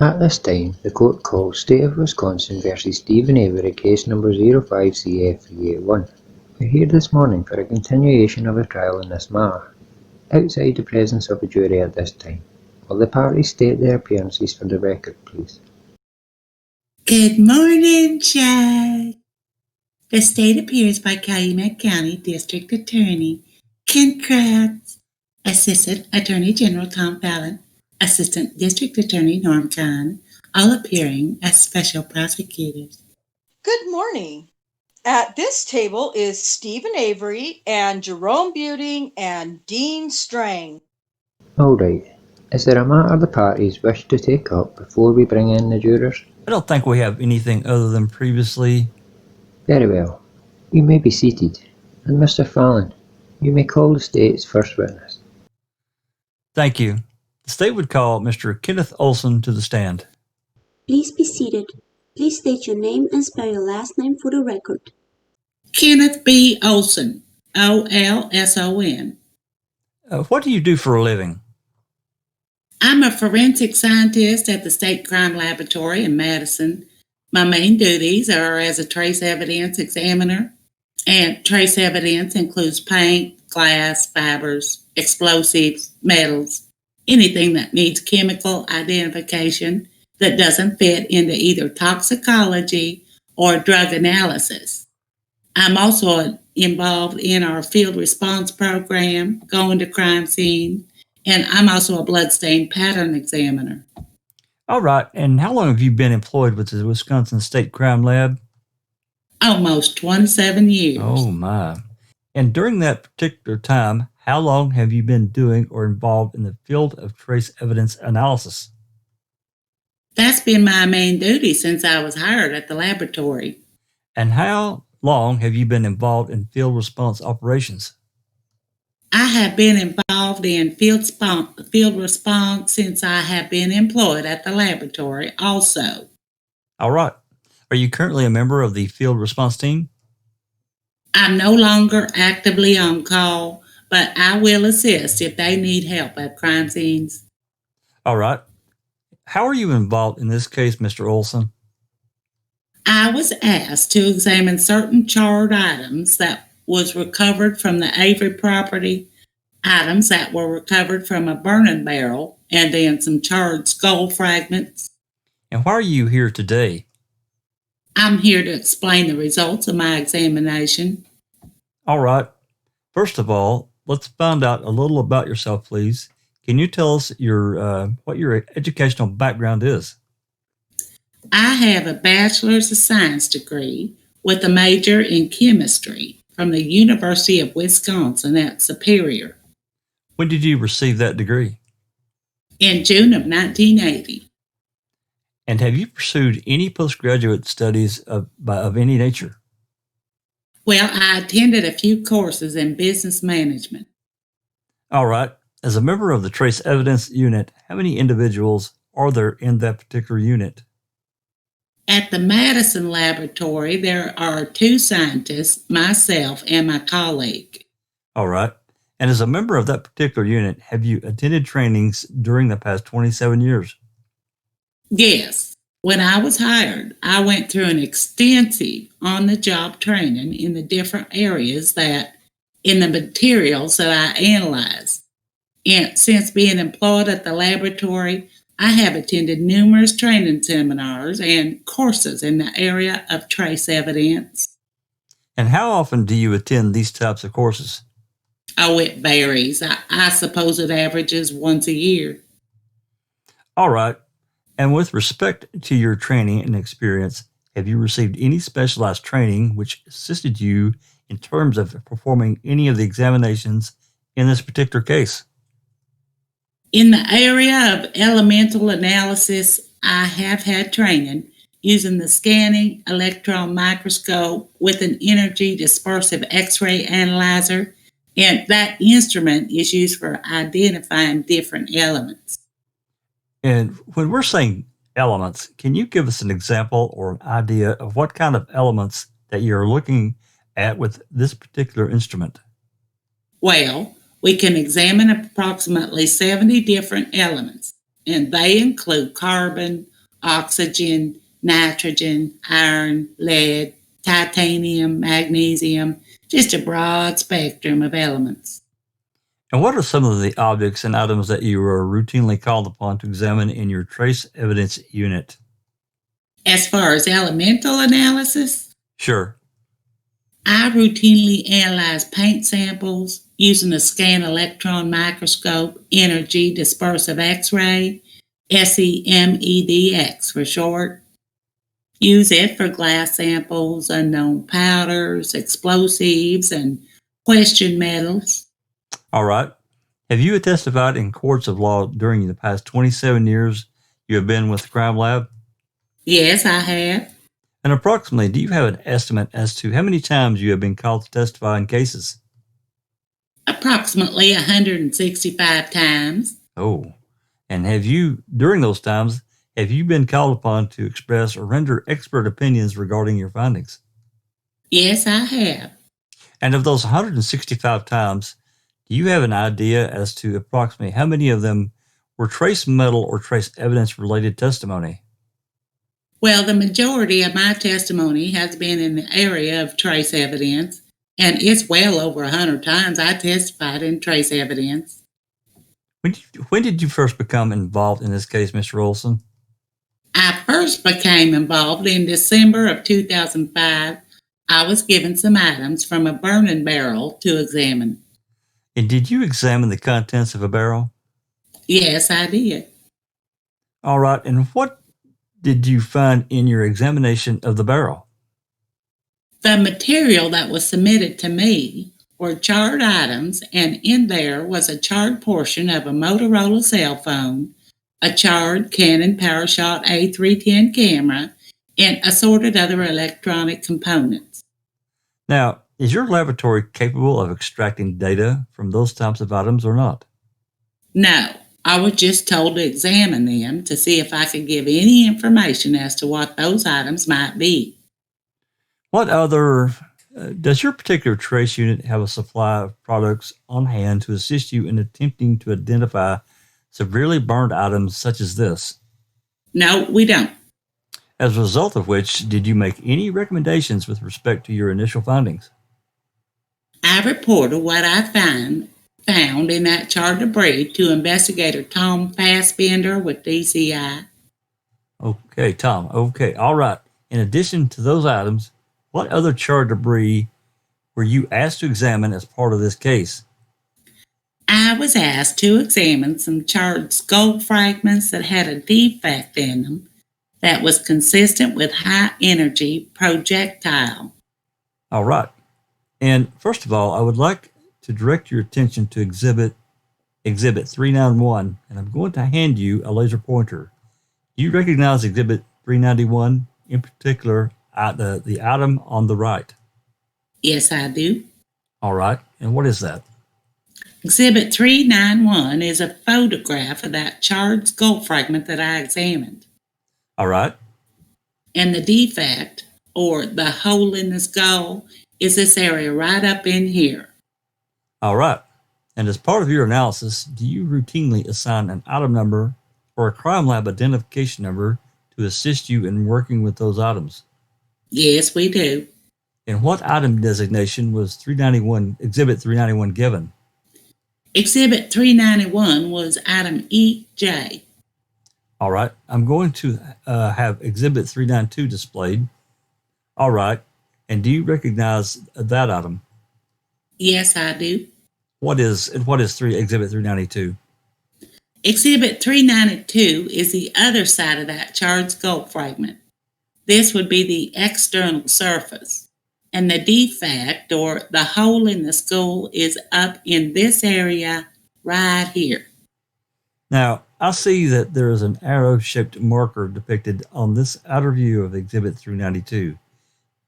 At this time, the court calls State of Wisconsin versus Stephen Avery, case number 05CF381. We're here this morning for a continuation of a trial in this matter. Outside the presence of a jury at this time, will the parties state their appearances for the record, please? Good morning, Judge. The state appears by Calumet County District Attorney Ken Kratz, Assistant Attorney General Tom Fallon, Assistant District Attorney Norm Gahn, all appearing as special prosecutors. Good morning. At this table is Stephen Avery and Jerome Buting and Dean Strang. All right. Is there a matter the parties wish to take up before we bring in the jurors? I don't think we have anything other than previously. Very well. You may be seated. And Mr. Fallon, you may call the state's first witness. Thank you. The state would call Mr. Kenneth Olson to the stand. Please be seated. Please state your name and spell your last name for the record. Kenneth B. Olson, O-L-S-O-N. What do you do for a living? I'm a forensic scientist at the State Crime Laboratory in Madison. My main duties are as a trace evidence examiner, and trace evidence includes paint, glass, fibers, explosives, metals, anything that needs chemical identification that doesn't fit into either toxicology or drug analysis. I'm also involved in our field response program, going to crime scene, and I'm also a bloodstain pattern examiner. All right. And how long have you been employed with the Wisconsin State Crime Lab? Almost 27 years. Oh, my. And during that particular time, how long have you been doing or involved in the field of trace evidence analysis? That's been my main duty since I was hired at the laboratory. And how long have you been involved in field response operations? I have been involved in field response since I have been employed at the laboratory also. All right. Are you currently a member of the field response team? I'm no longer actively on call, but I will assist if they need help at crime scenes. All right. How are you involved in this case, Mr. Olson? I was asked to examine certain charred items that was recovered from the Avery property, items that were recovered from a burning barrel, and then some charred skull fragments. And why are you here today? I'm here to explain the results of my examination. All right. First of all, let's find out a little about yourself, please. Can you tell us what your educational background is? I have a Bachelor's of Science degree with a major in chemistry from the University of Wisconsin at Superior. When did you receive that degree? In June of 1980. And have you pursued any postgraduate studies of any nature? Well, I attended a few courses in business management. All right. As a member of the Trace Evidence Unit, how many individuals are there in that particular unit? At the Madison Laboratory, there are 2 scientists, myself and my colleague. All right. And as a member of that particular unit, have you attended trainings during the past 27 years? Yes. When I was hired, I went through an extensive on-the-job training in the different areas in the materials that I analyzed. And since being employed at the laboratory, I have attended numerous training seminars and courses in the area of trace evidence. And how often do you attend these types of courses? Oh, it varies. I suppose it averages once a year. All right. And with respect to your training and experience, have you received any specialized training which assisted you in terms of performing any of the examinations in this particular case? In the area of elemental analysis, I have had training using the scanning electron microscope with an energy dispersive X-ray analyzer, and that instrument is used for identifying different elements. And when we're saying elements, can you give us an example or an idea of what kind of elements that you're looking at with this particular instrument? Well, we can examine approximately 70 different elements, and they include carbon, oxygen, nitrogen, iron, lead, titanium, magnesium, just a broad spectrum of elements. And what are some of the objects and items that you are routinely called upon to examine in your trace evidence unit? As far as elemental analysis, Sure. I routinely analyze paint samples using a scan electron microscope, energy dispersive X-ray, SEMEDX for short. Use it for glass samples, unknown powders, explosives, and question metals. All right. Have you testified in courts of law during the past 27 years you have been with the crime lab? Yes, I have. And approximately, do you have an estimate as to how many times you have been called to testify in cases? Approximately 165 times. Oh. And have you, during those times, have you been called upon to express or render expert opinions regarding your findings? Yes, I have. And of those 165 times, do you have an idea as to approximately how many of them were trace metal or trace evidence related testimony? Well, the majority of my testimony has been in the area of trace evidence, and it's well over 100 times I testified in trace evidence. When did you first become involved in this case, Mr. Olson? I first became involved in December of 2005. I was given some items from a burning barrel to examine. And did you examine the contents of a barrel? Yes, I did. All right. And what did you find in your examination of the barrel? The material that was submitted to me were charred items, and in there was a charred portion of a Motorola cell phone, a charred Canon PowerShot A310 camera, and assorted other electronic components. Now, is your laboratory capable of extracting data from those types of items or not? No, I was just told to examine them to see if I could give any information as to what those items might be. What other, does your particular trace unit have a supply of products on hand to assist you in attempting to identify severely burned items such as this? No, we don't. As a result of which, did you make any recommendations with respect to your initial findings? I reported what I found in that charred debris to Investigator Tom Fassbender with DCI. Okay, Tom. Okay, all right. In addition to those items, what other charred debris were you asked to examine as part of this case? I was asked to examine some charred skull fragments that had a defect in them that was consistent with high energy projectile. All right. And first of all, I would like to direct your attention to Exhibit 391, and I'm going to hand you a laser pointer. Do you recognize Exhibit 391, in particular, the item on the right? Yes, I do. All right. And what is that? Exhibit 391 is a photograph of that charred skull fragment that I examined. All right. And the defect, or the hole in the skull, is this area right up in here. All right. And as part of your analysis, do you routinely assign an item number or a crime lab identification number to assist you in working with those items? Yes, we do. And what item designation was Exhibit 391 given? Exhibit 391 was item EJ. All right. I'm going to have Exhibit 392 displayed. All right. And do you recognize that item? Yes, I do. What is Exhibit 392? Exhibit 392 is the other side of that charred skull fragment. This would be the external surface. And the defect, or the hole in the skull, is up in this area right here. Now, I see that there is an arrow-shaped marker depicted on this outer view of Exhibit 392.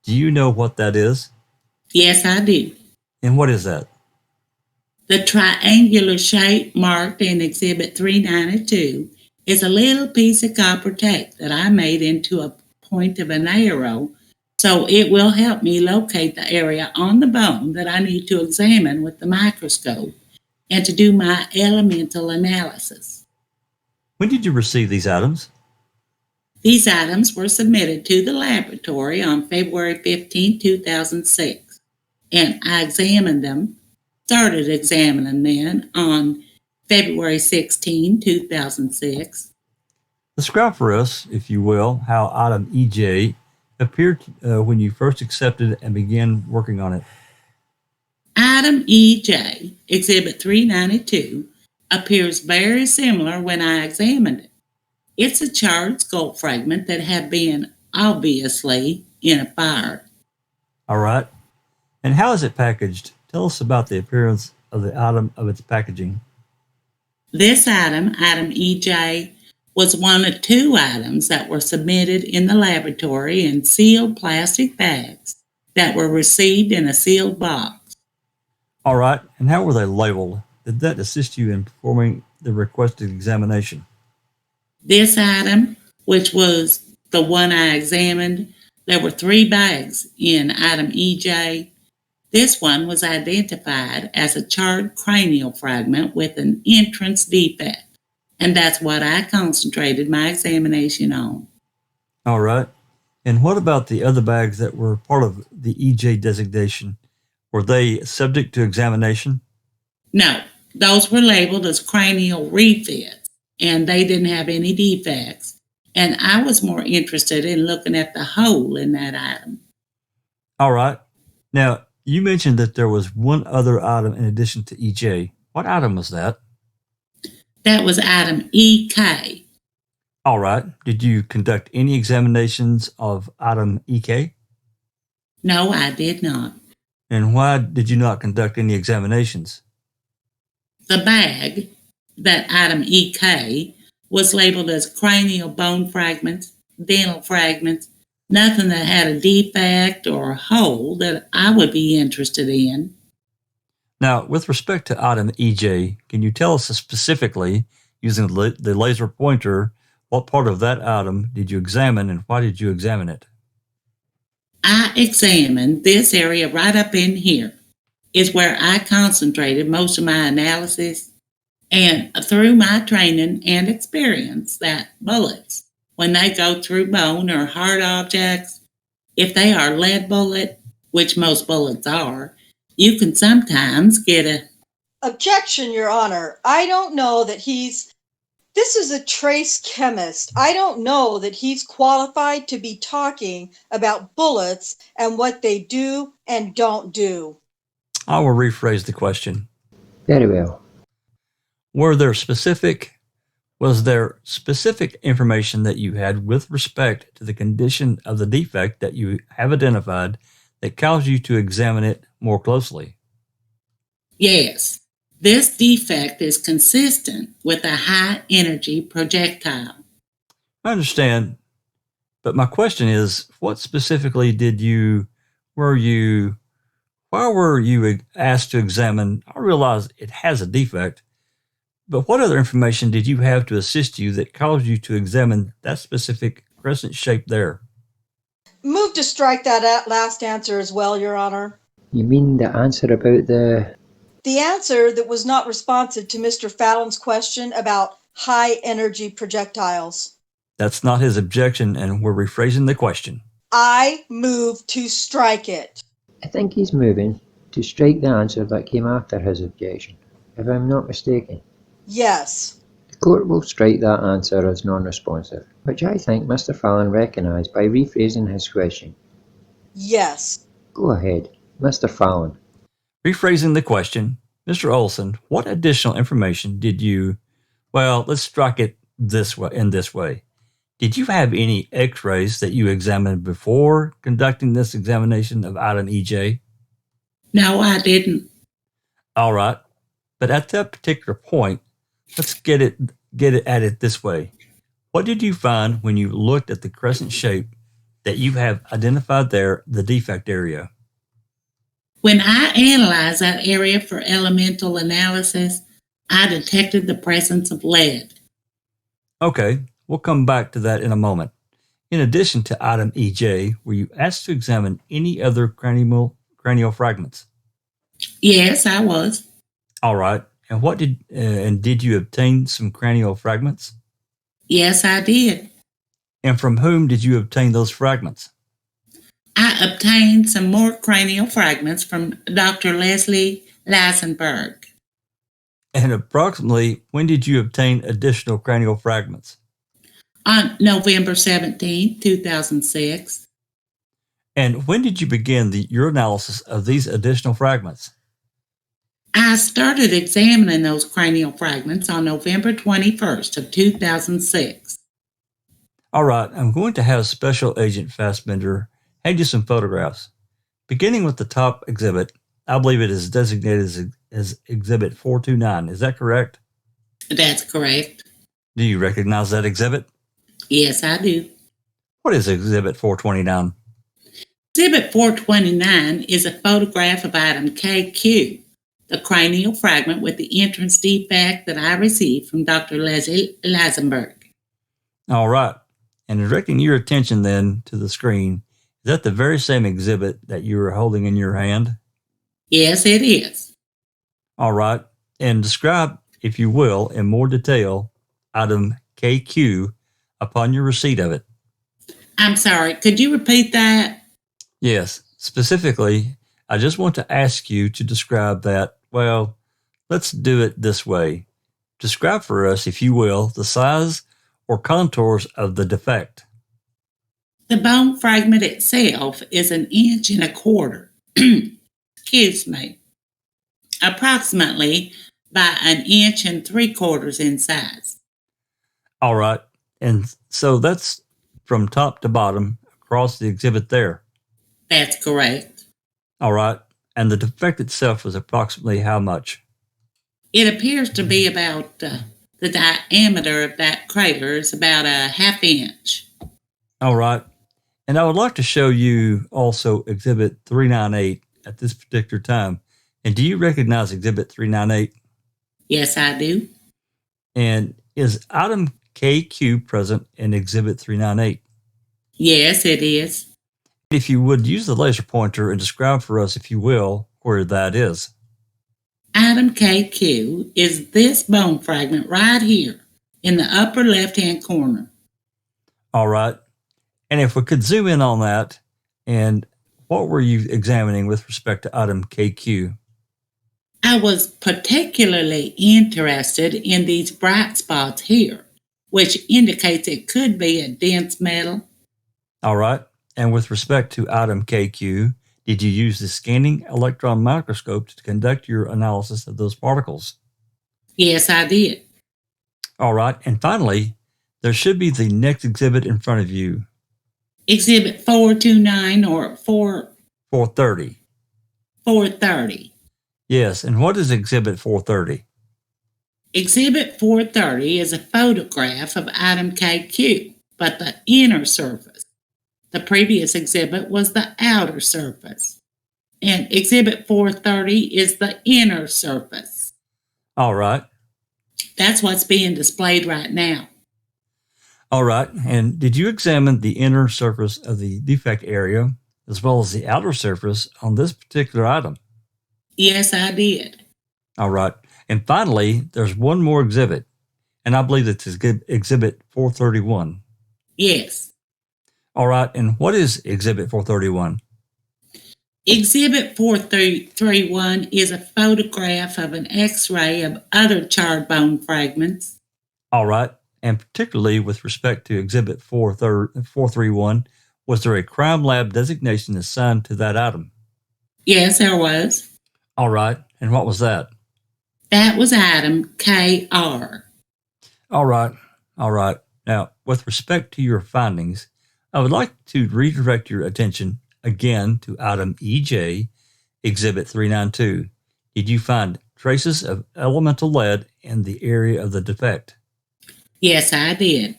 Do you know what that is? Yes, I do. And what is that? The triangular shape marked in Exhibit 392 is a little piece of copper tape that I made into a point of an arrow, so it will help me locate the area on the bone that I need to examine with the microscope and to do my elemental analysis. When did you receive these items? These items were submitted to the laboratory on February 15, 2006, and I started examining them on February 16, 2006. Describe for us, if you will, how item EJ appeared when you first accepted and began working on it. Item EJ, Exhibit 392, appears very similar when I examined it. It's a charred skull fragment that had been obviously in a fire. All right. And how is it packaged? Tell us about the appearance of the item of its packaging. This item EJ, was one of two items that were submitted in the laboratory in sealed plastic bags that were received in a sealed box. All right. And how were they labeled? Did that assist you in performing the requested examination? This item, which was the one I examined, there were 3 bags in item EJ. This one was identified as a charred cranial fragment with an entrance defect, and that's what I concentrated my examination on. All right. And what about the other bags that were part of the EJ designation? Were they subject to examination? No, those were labeled as cranial refits, and they didn't have any defects. And I was more interested in looking at the hole in that item. All right. Now, you mentioned that there was one other item in addition to EJ. What item was that? That was item EK. All right. Did you conduct any examinations of item EK? No, I did not. And why did you not conduct any examinations? The bag, that item EK, was labeled as cranial bone fragments, dental fragments, nothing that had a defect or a hole that I would be interested in. Now, with respect to item EJ, can you tell us specifically, using the laser pointer, what part of that item did you examine and why did you examine it? I examined this area right up in here. Is where I concentrated most of my analysis, and through my training and experience that bullets, when they go through bone or hard objects, if they are lead bullet, which most bullets are, you can sometimes get a... Objection, Your Honor. I don't know that this is a trace chemist. I don't know that he's qualified to be talking about bullets and what they do and don't do. I will rephrase the question. Very well. Was there specific information that you had with respect to the condition of the defect that you have identified that caused you to examine it more closely? Yes, this defect is consistent with a high energy projectile. I understand, but my question is, what specifically why were you asked to examine? I realize it has a defect, but what other information did you have to assist you that caused you to examine that specific crescent shape there? Move to strike that last answer as well, Your Honor. You mean the answer about the... The answer that was not responsive to Mr. Fallon's question about high energy projectiles. That's not his objection, and we're rephrasing the question. I move to strike it. I think he's moving to strike the answer that came after his objection, if I'm not mistaken. Yes. The court will strike that answer as non-responsive, which I think Mr. Fallon recognised by rephrasing his question. Yes. Go ahead, Mr. Fallon. Rephrasing the question, Mr. Olson, what additional information did you, let's strike it this way. Did you have any x-rays that you examined before conducting this examination of item EJ? No, I didn't. All right. But at that particular point, let's get it at it this way. What did you find when you looked at the crescent shape that you have identified there, the defect area? When I analyzed that area for elemental analysis, I detected the presence of lead. Okay, we'll come back to that in a moment. In addition to item EJ, were you asked to examine any other cranial fragments? Yes, I was. All right. And did you obtain some cranial fragments? Yes, I did. And from whom did you obtain those fragments? I obtained some more cranial fragments from Dr. Leslie Lazenberg. And approximately when did you obtain additional cranial fragments? On November 17, 2006. And when did you begin your analysis of these additional fragments? I started examining those cranial fragments on November 21st of 2006. All right, I'm going to have Special Agent Fassbender hand you some photographs. Beginning with the top exhibit, I believe it is designated as Exhibit 429. Is that correct? That's correct. Do you recognize that exhibit? Yes, I do. What is Exhibit 429? Exhibit 429 is a photograph of item KQ, the cranial fragment with the entrance defect that I received from Dr. Leslie Lazenberg. All right. And directing your attention then to the screen, is that the very same exhibit that you were holding in your hand? Yes, it is. All right. And describe, if you will, in more detail, item KQ upon your receipt of it. I'm sorry, could you repeat that? Yes. Specifically, I just want to ask you to describe that. Well, let's do it this way. Describe for us, if you will, the size or contours of the defect. The bone fragment itself is 1.25 inches. Excuse me. Approximately by 1.75 inches in size. All right. And so that's from top to bottom across the exhibit there. That's correct. All right. And the defect itself was approximately how much? It appears to be about the diameter of that crater is about 1/2 inch. All right. And I would like to show you also Exhibit 398 at this particular time. And do you recognize Exhibit 398? Yes, I do. And is item KQ present in Exhibit 398? Yes, it is. If you would use the laser pointer and describe for us, if you will, where that is. Item KQ is this bone fragment right here in the upper left-hand corner. All right. And if we could zoom in on that, and what were you examining with respect to item KQ? I was particularly interested in these bright spots here, which indicates it could be a dense metal. All right. And with respect to item KQ, did you use the scanning electron microscope to conduct your analysis of those particles? Yes, I did. All right. And finally, there should be the next exhibit in front of you. Exhibit 429 or 430. 430. Yes. And what is Exhibit 430? Exhibit 430 is a photograph of item KQ, but the inner surface. The previous exhibit was the outer surface. And Exhibit 430 is the inner surface. All right. That's what's being displayed right now. All right. And did you examine the inner surface of the defect area as well as the outer surface on this particular item? Yes, I did. All right. And finally, there's one more exhibit, and I believe it's Exhibit 431. Yes. All right. And what is Exhibit 431? Exhibit 431 is a photograph of an X-ray of other charred bone fragments. All right. And particularly with respect to Exhibit 431, was there a crime lab designation assigned to that item? Yes, there was. All right. And what was that? That was item KR. All right. All right. Now, with respect to your findings, I would like to redirect your attention again to item EJ, Exhibit 392. Did you find traces of elemental lead in the area of the defect? Yes, I did.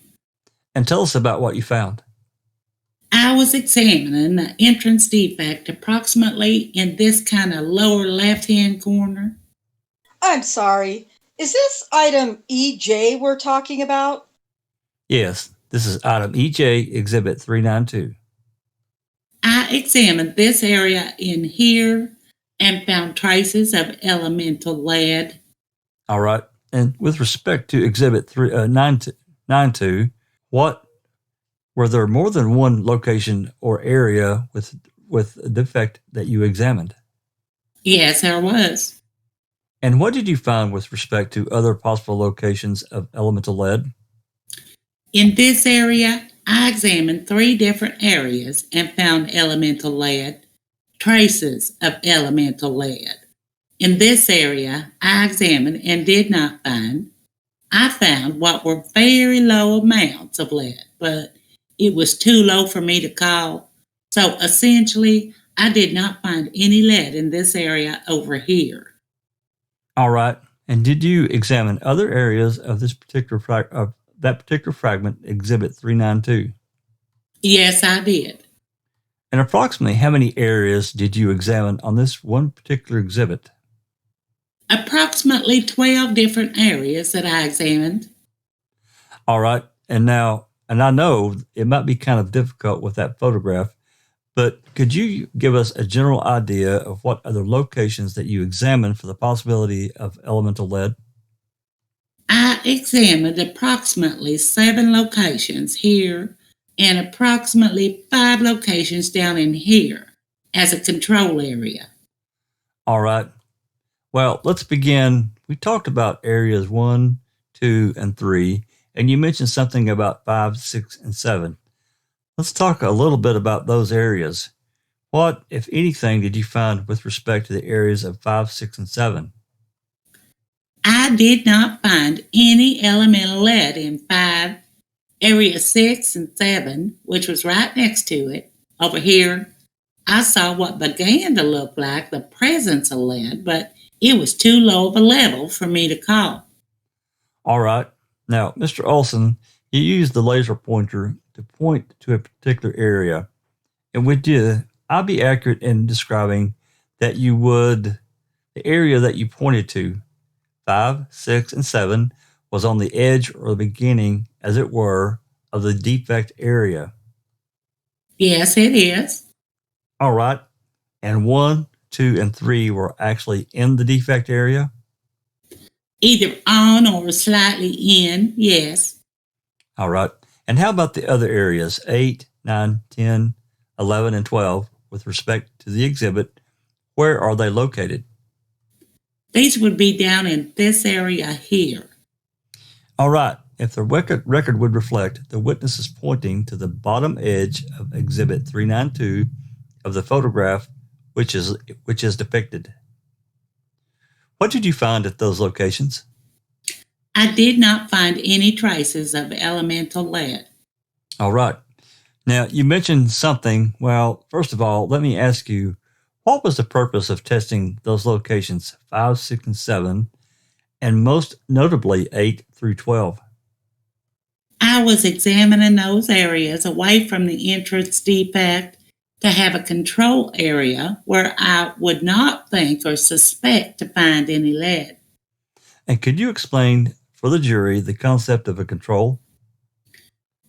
And tell us about what you found. I was examining the entrance defect approximately in this kind of lower left-hand corner. I'm sorry. Is this item EJ we're talking about? Yes, this is item EJ, Exhibit 392. I examined this area in here and found traces of elemental lead. All right. And with respect to Exhibit 392, what Were there more than one location or area with a defect that you examined? Yes, there was. And what did you find with respect to other possible locations of elemental lead? In this area, I examined 3 different areas and found elemental lead, traces of elemental lead. In this area, I examined and did not find. I found what were very low amounts of lead, but it was too low for me to call. So essentially, I did not find any lead in this area over here. All right. And did you examine other areas of this particular that particular fragment, Exhibit 392? Yes, I did. And approximately how many areas did you examine on this one particular exhibit? Approximately 12 different areas that I examined. All right. And I know it might be kind of difficult with that photograph, but could you give us a general idea of what other locations that you examined for the possibility of elemental lead? I examined approximately 7 locations here and approximately 5 locations down in here as a control area. All right. Well, let's begin. We talked about areas 1, 2, and 3, and you mentioned something about 5, 6, and 7. Let's talk a little bit about those areas. What, if anything, did you find with respect to the areas of 5, 6, and 7? I did not find any elemental lead in 5, area 6 and 7, which was right next to it. Over here, I saw what began to look like the presence of lead, but it was too low of a level for me to call. All right. Now, Mr. Olson, you used the laser pointer to point to a particular area. And would I be accurate in describing that the area that you pointed to, 5, 6, and 7, was on the edge or the beginning, as it were, of the defect area? Yes, it is. All right. And 1, 2, and 3 were actually in the defect area? Either on or slightly in, yes. All right. And how about the other areas, 8, 9, 10, 11, and 12, with respect to the exhibit? Where are they located? These would be down in this area here. All right. If the record would reflect, the witness is pointing to the bottom edge of Exhibit 392 of the photograph, which is depicted. What did you find at those locations? I did not find any traces of elemental lead. All right. Now, you mentioned something. Well, first of all, let me ask you, what was the purpose of testing those locations 5, 6, and 7, and most notably 8 through 12? I was examining those areas away from the entrance defect to have a control area where I would not think or suspect to find any lead. And could you explain for the jury the concept of a control?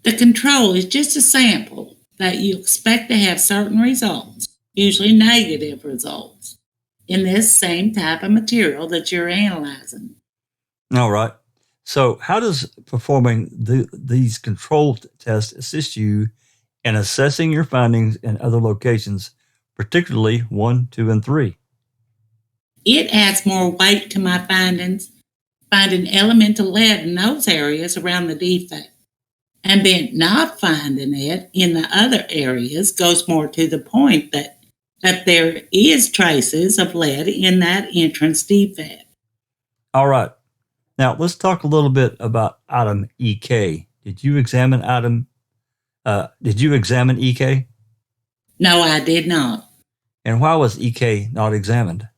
The control is just a sample that you expect to have certain results, usually negative results, in this same type of material that you're analyzing. All right. So how does performing these control tests assist you in assessing your findings in other locations, particularly 1, 2, and 3? It adds more weight to my findings, finding elemental lead in those areas around the defect. And then not finding it in the other areas goes more to the point that there is traces of lead in that entrance defect. All right. Now let's talk a little bit about item EK. Did you examine EK? No, I did not. And why was EK not examined?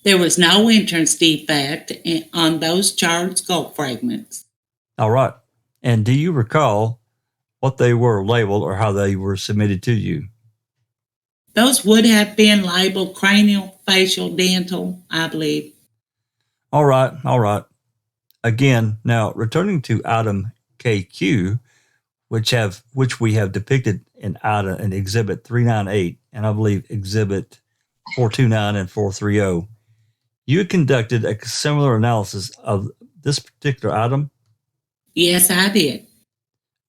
There was no entrance defect on those charred skull fragments. All right. And do you recall what they were labeled or how they were submitted to you? Those would have been labeled cranial, facial, dental, I believe. All right. All right. Again, now returning to item KQ, which we have depicted in Exhibit 398, and I believe Exhibit 429 and 430, you conducted a similar analysis of this particular item? Yes, I did.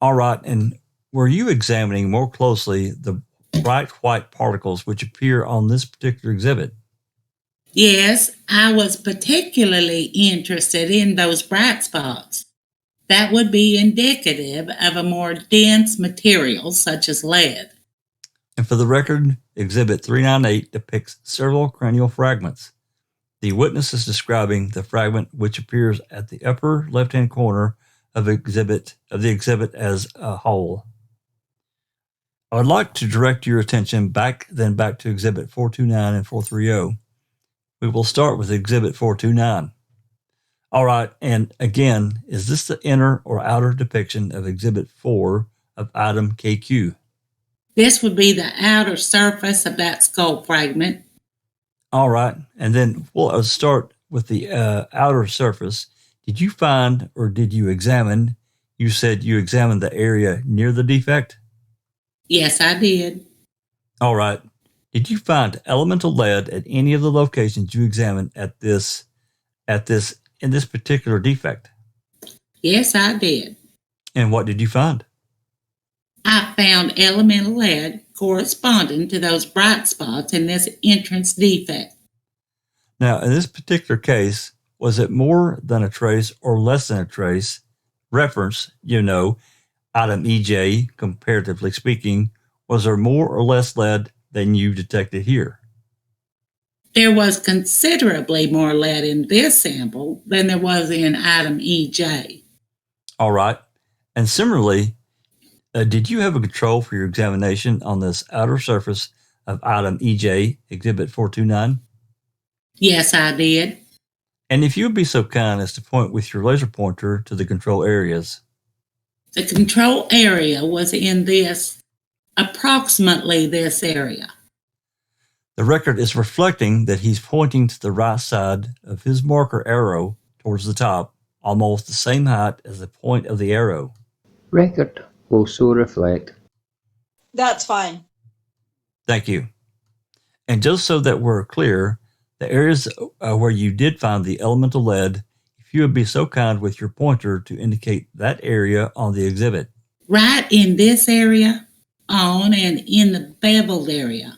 All right. And were you examining more closely the bright white particles which appear on this particular exhibit? Yes, I was particularly interested in those bright spots. That would be indicative of a more dense material such as lead. And for the record, Exhibit 398 depicts several cranial fragments. The witness is describing the fragment which appears at the upper left-hand corner of the exhibit as a whole. I would like to direct your attention back to Exhibit 429 and 430. We will start with Exhibit 429. All right, and again, is this the inner or outer depiction of Exhibit 4 of item KQ? This would be the outer surface of that skull fragment. All right, and then we'll start with the outer surface. Did you find or did you examine? You said you examined the area near the defect? Yes, I did. All right. Did you find elemental lead at any of the locations you examined in this particular defect? Yes, I did. And what did you find? I found elemental lead corresponding to those bright spots in this entrance defect. Now, in this particular case, was it more than a trace or less than a trace? Reference, item EJ, comparatively speaking, was there more or less lead than you detected here? There was considerably more lead in this sample than there was in item EJ. All right. And similarly, did you have a control for your examination on this outer surface of item EJ, Exhibit 429? Yes, I did. And if you would be so kind as to point with your laser pointer to the control areas. The control area was in approximately this area. The record is reflecting that he's pointing to the right side of his marker arrow towards the top, almost the same height as the point of the arrow. Record will so reflect. That's fine. Thank you. And just so that we're clear, the areas where you did find the elemental lead, if you would be so kind with your pointer to indicate that area on the exhibit. Right in this area, on and in the beveled area.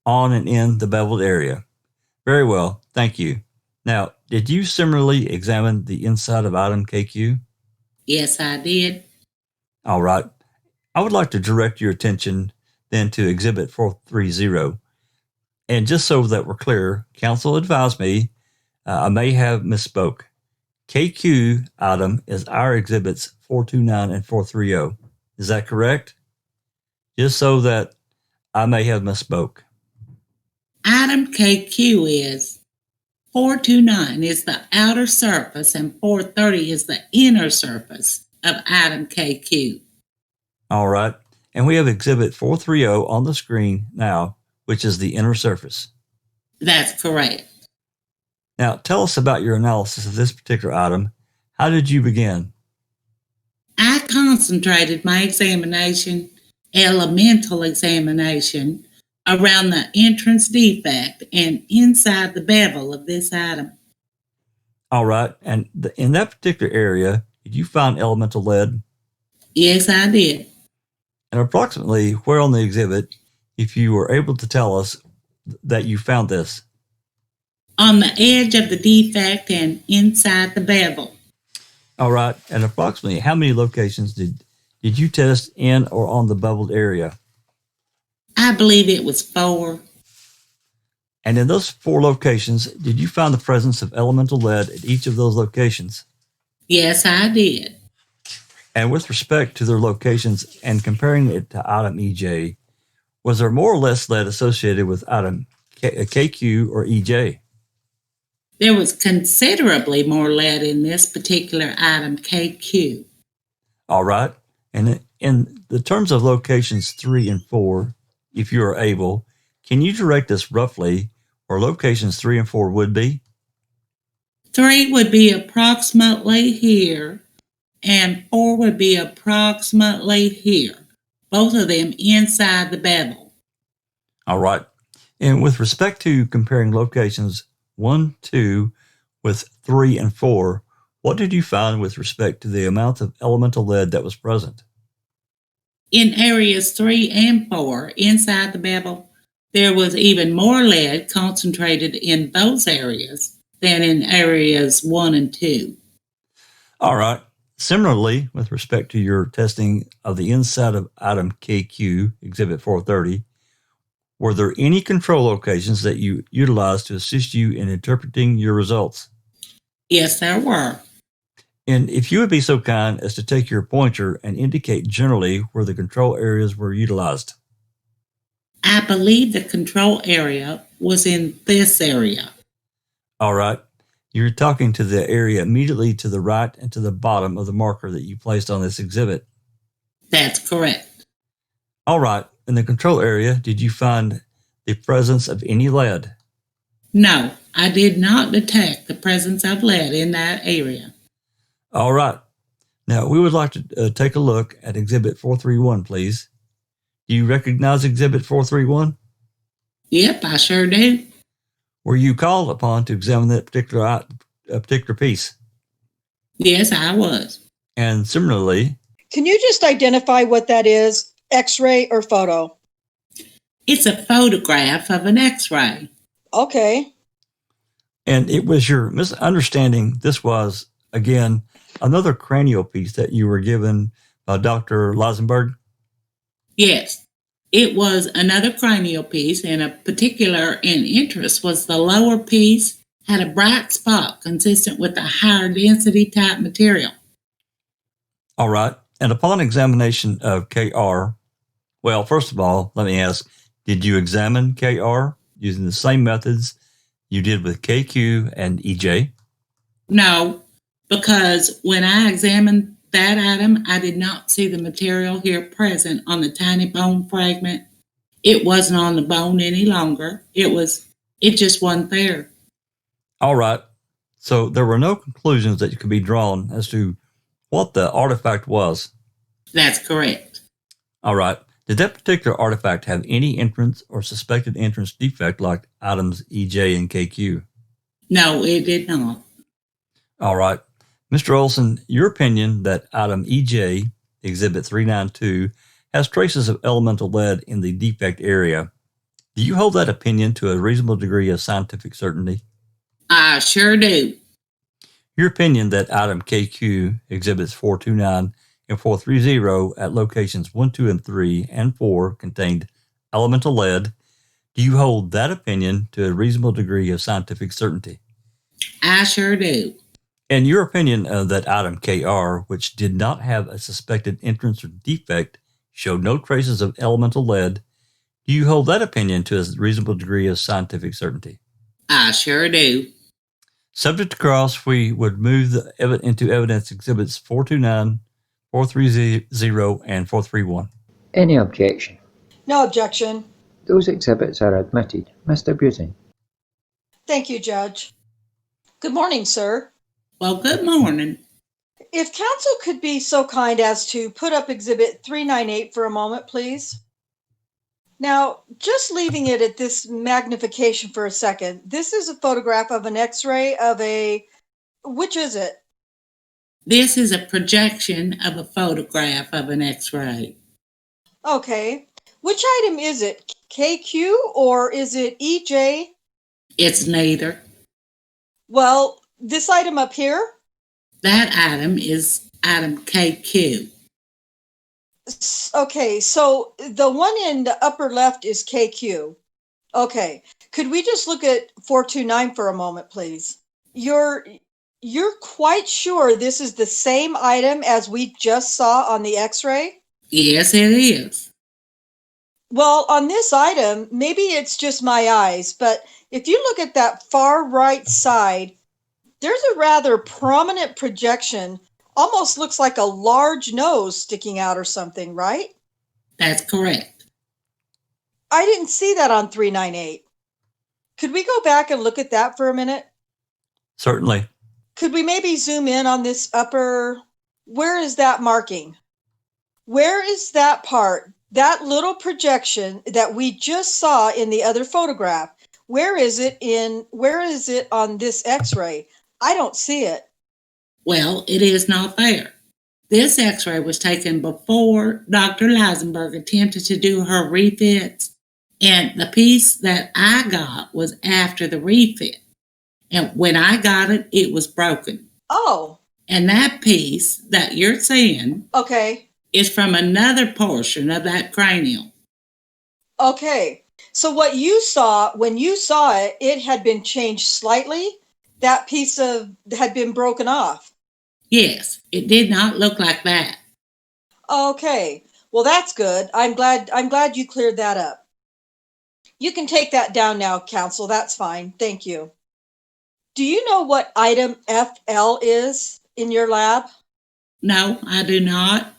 On and in the beveled area. Very well, thank you. Now, did you similarly examine the inside of item KQ? Yes, I did. All right. I would like to direct your attention then to Exhibit 430. And just so that we're clear, counsel advised me I may have misspoke. KQ item is our exhibits 429 and 430. Is that correct? Just so that I may have misspoke. Item KQ is 429 is the outer surface and 430 is the inner surface of item KQ. All right. And we have exhibit 430 on the screen now, which is the inner surface. That's correct. Now, tell us about your analysis of this particular item. How did you begin? I concentrated my elemental examination, around the entrance defect and inside the bevel of this item. All right. And in that particular area, did you find elemental lead? Yes, I did. And approximately where on the exhibit, if you were able to tell us that you found this? On the edge of the defect and inside the bevel. All right. And approximately how many locations did you test in or on the beveled area? I believe it was 4. And in those 4 locations, did you find the presence of elemental lead at each of those locations? Yes, I did. And with respect to their locations and comparing it to item EJ, was there more or less lead associated with item KQ or EJ? There was considerably more lead in this particular item KQ. All right. And in the terms of locations 3 and 4, if you are able, can you direct us roughly where locations 3 and 4 would be? 3 would be approximately here, and 4 would be approximately here. Both of them inside the bevel. All right. And with respect to comparing locations 1, 2 with 3 and 4, what did you find with respect to the amount of elemental lead that was present? In areas 3 and 4 inside the bevel, there was even more lead concentrated in those areas than in areas 1 and 2. All right. Similarly, with respect to your testing of the inside of item KQ, Exhibit 430, were there any control locations that you utilized to assist you in interpreting your results? Yes, there were. And if you would be so kind as to take your pointer and indicate generally where the control areas were utilized. I believe the control area was in this area. All right. You're talking to the area immediately to the right and to the bottom of the marker that you placed on this exhibit. That's correct. All right. In the control area, did you find the presence of any lead? No, I did not detect the presence of lead in that area. All right. Now, we would like to take a look at Exhibit 431, please. Do you recognize Exhibit 431? Yep, I sure do. Were you called upon to examine that particular piece? Yes, I was. And similarly, Can you just identify what that is? X-ray or photo? It's a photograph of an X-ray. Okay. and it was your misunderstanding. This was, again, another cranial piece that you were given by Dr. Lisenberg. Yes, it was another cranial piece, and a particular in interest was the lower piece had a bright spot consistent with a higher density type material. All right. And upon examination of KR, well, first of all, let me ask, did you examine KR using the same methods you did with KQ and EJ? No, because when I examined that item, I did not see the material here present on the tiny bone fragment. It wasn't on the bone any longer. It just wasn't there. All right. So there were no conclusions that could be drawn as to what the artifact was. That's correct. All right. Did that particular artifact have any entrance or suspected entrance defect like items EJ and KQ? No, it did not. All right. Mr. Olson, your opinion that item EJ, Exhibit 392, has traces of elemental lead in the defect area. Do you hold that opinion to a reasonable degree of scientific certainty? I sure do. Your opinion that item KQ, Exhibits 429 and 430 at locations 1, 2, and 3, and 4 contained elemental lead, do you hold that opinion to a reasonable degree of scientific certainty? I sure do. And your opinion that item KR, which did not have a suspected entrance or defect, showed no traces of elemental lead, do you hold that opinion to a reasonable degree of scientific certainty? I sure do. Subject to cross, we would move into evidence exhibits 429, 430, and 431. Any objection? No objection. Those exhibits are admitted. Mr. Buting. Thank you, Judge. Good morning, sir. Well, good morning. If counsel could be so kind as to put up Exhibit 398 for a moment, please. Now, just leaving it at this magnification for a second, this is a photograph of an X-ray of which is it? This is a projection of a photograph of an X-ray. Okay. Which item is it? KQ or is it EJ? It's neither. Well, this item up here? That item is item KQ. Okay, so the one in the upper left is KQ. Okay, could we just look at 429 for a moment, please? You're quite sure this is the same item as we just saw on the X-ray? Yes, it is. Well, on this item, maybe it's just my eyes, but if you look at that far right side, there's a rather prominent projection. Almost looks like a large nose sticking out or something, right? That's correct. I didn't see that on 398. Could we go back and look at that for a minute? Certainly. Could we maybe zoom in on this upper? Where is that marking? Where is that part? That little projection that we just saw in the other photograph. Where is it on this X-ray? I don't see it. Well, it is not there. This x-ray was taken before Dr. Lisenberg attempted to do her refits, and the piece that I got was after the refit. And when I got it, it was broken. Oh. And that piece that you're seeing Okay. is from another portion of that cranial. Okay. So what you saw, when you saw it, it had been changed slightly? That piece had been broken off? Yes, it did not look like that. Okay. Well, that's good. I'm glad you cleared that up. You can take that down now, counsel. That's fine. Thank you. Do you know what item FL is in your lab? No, I do not.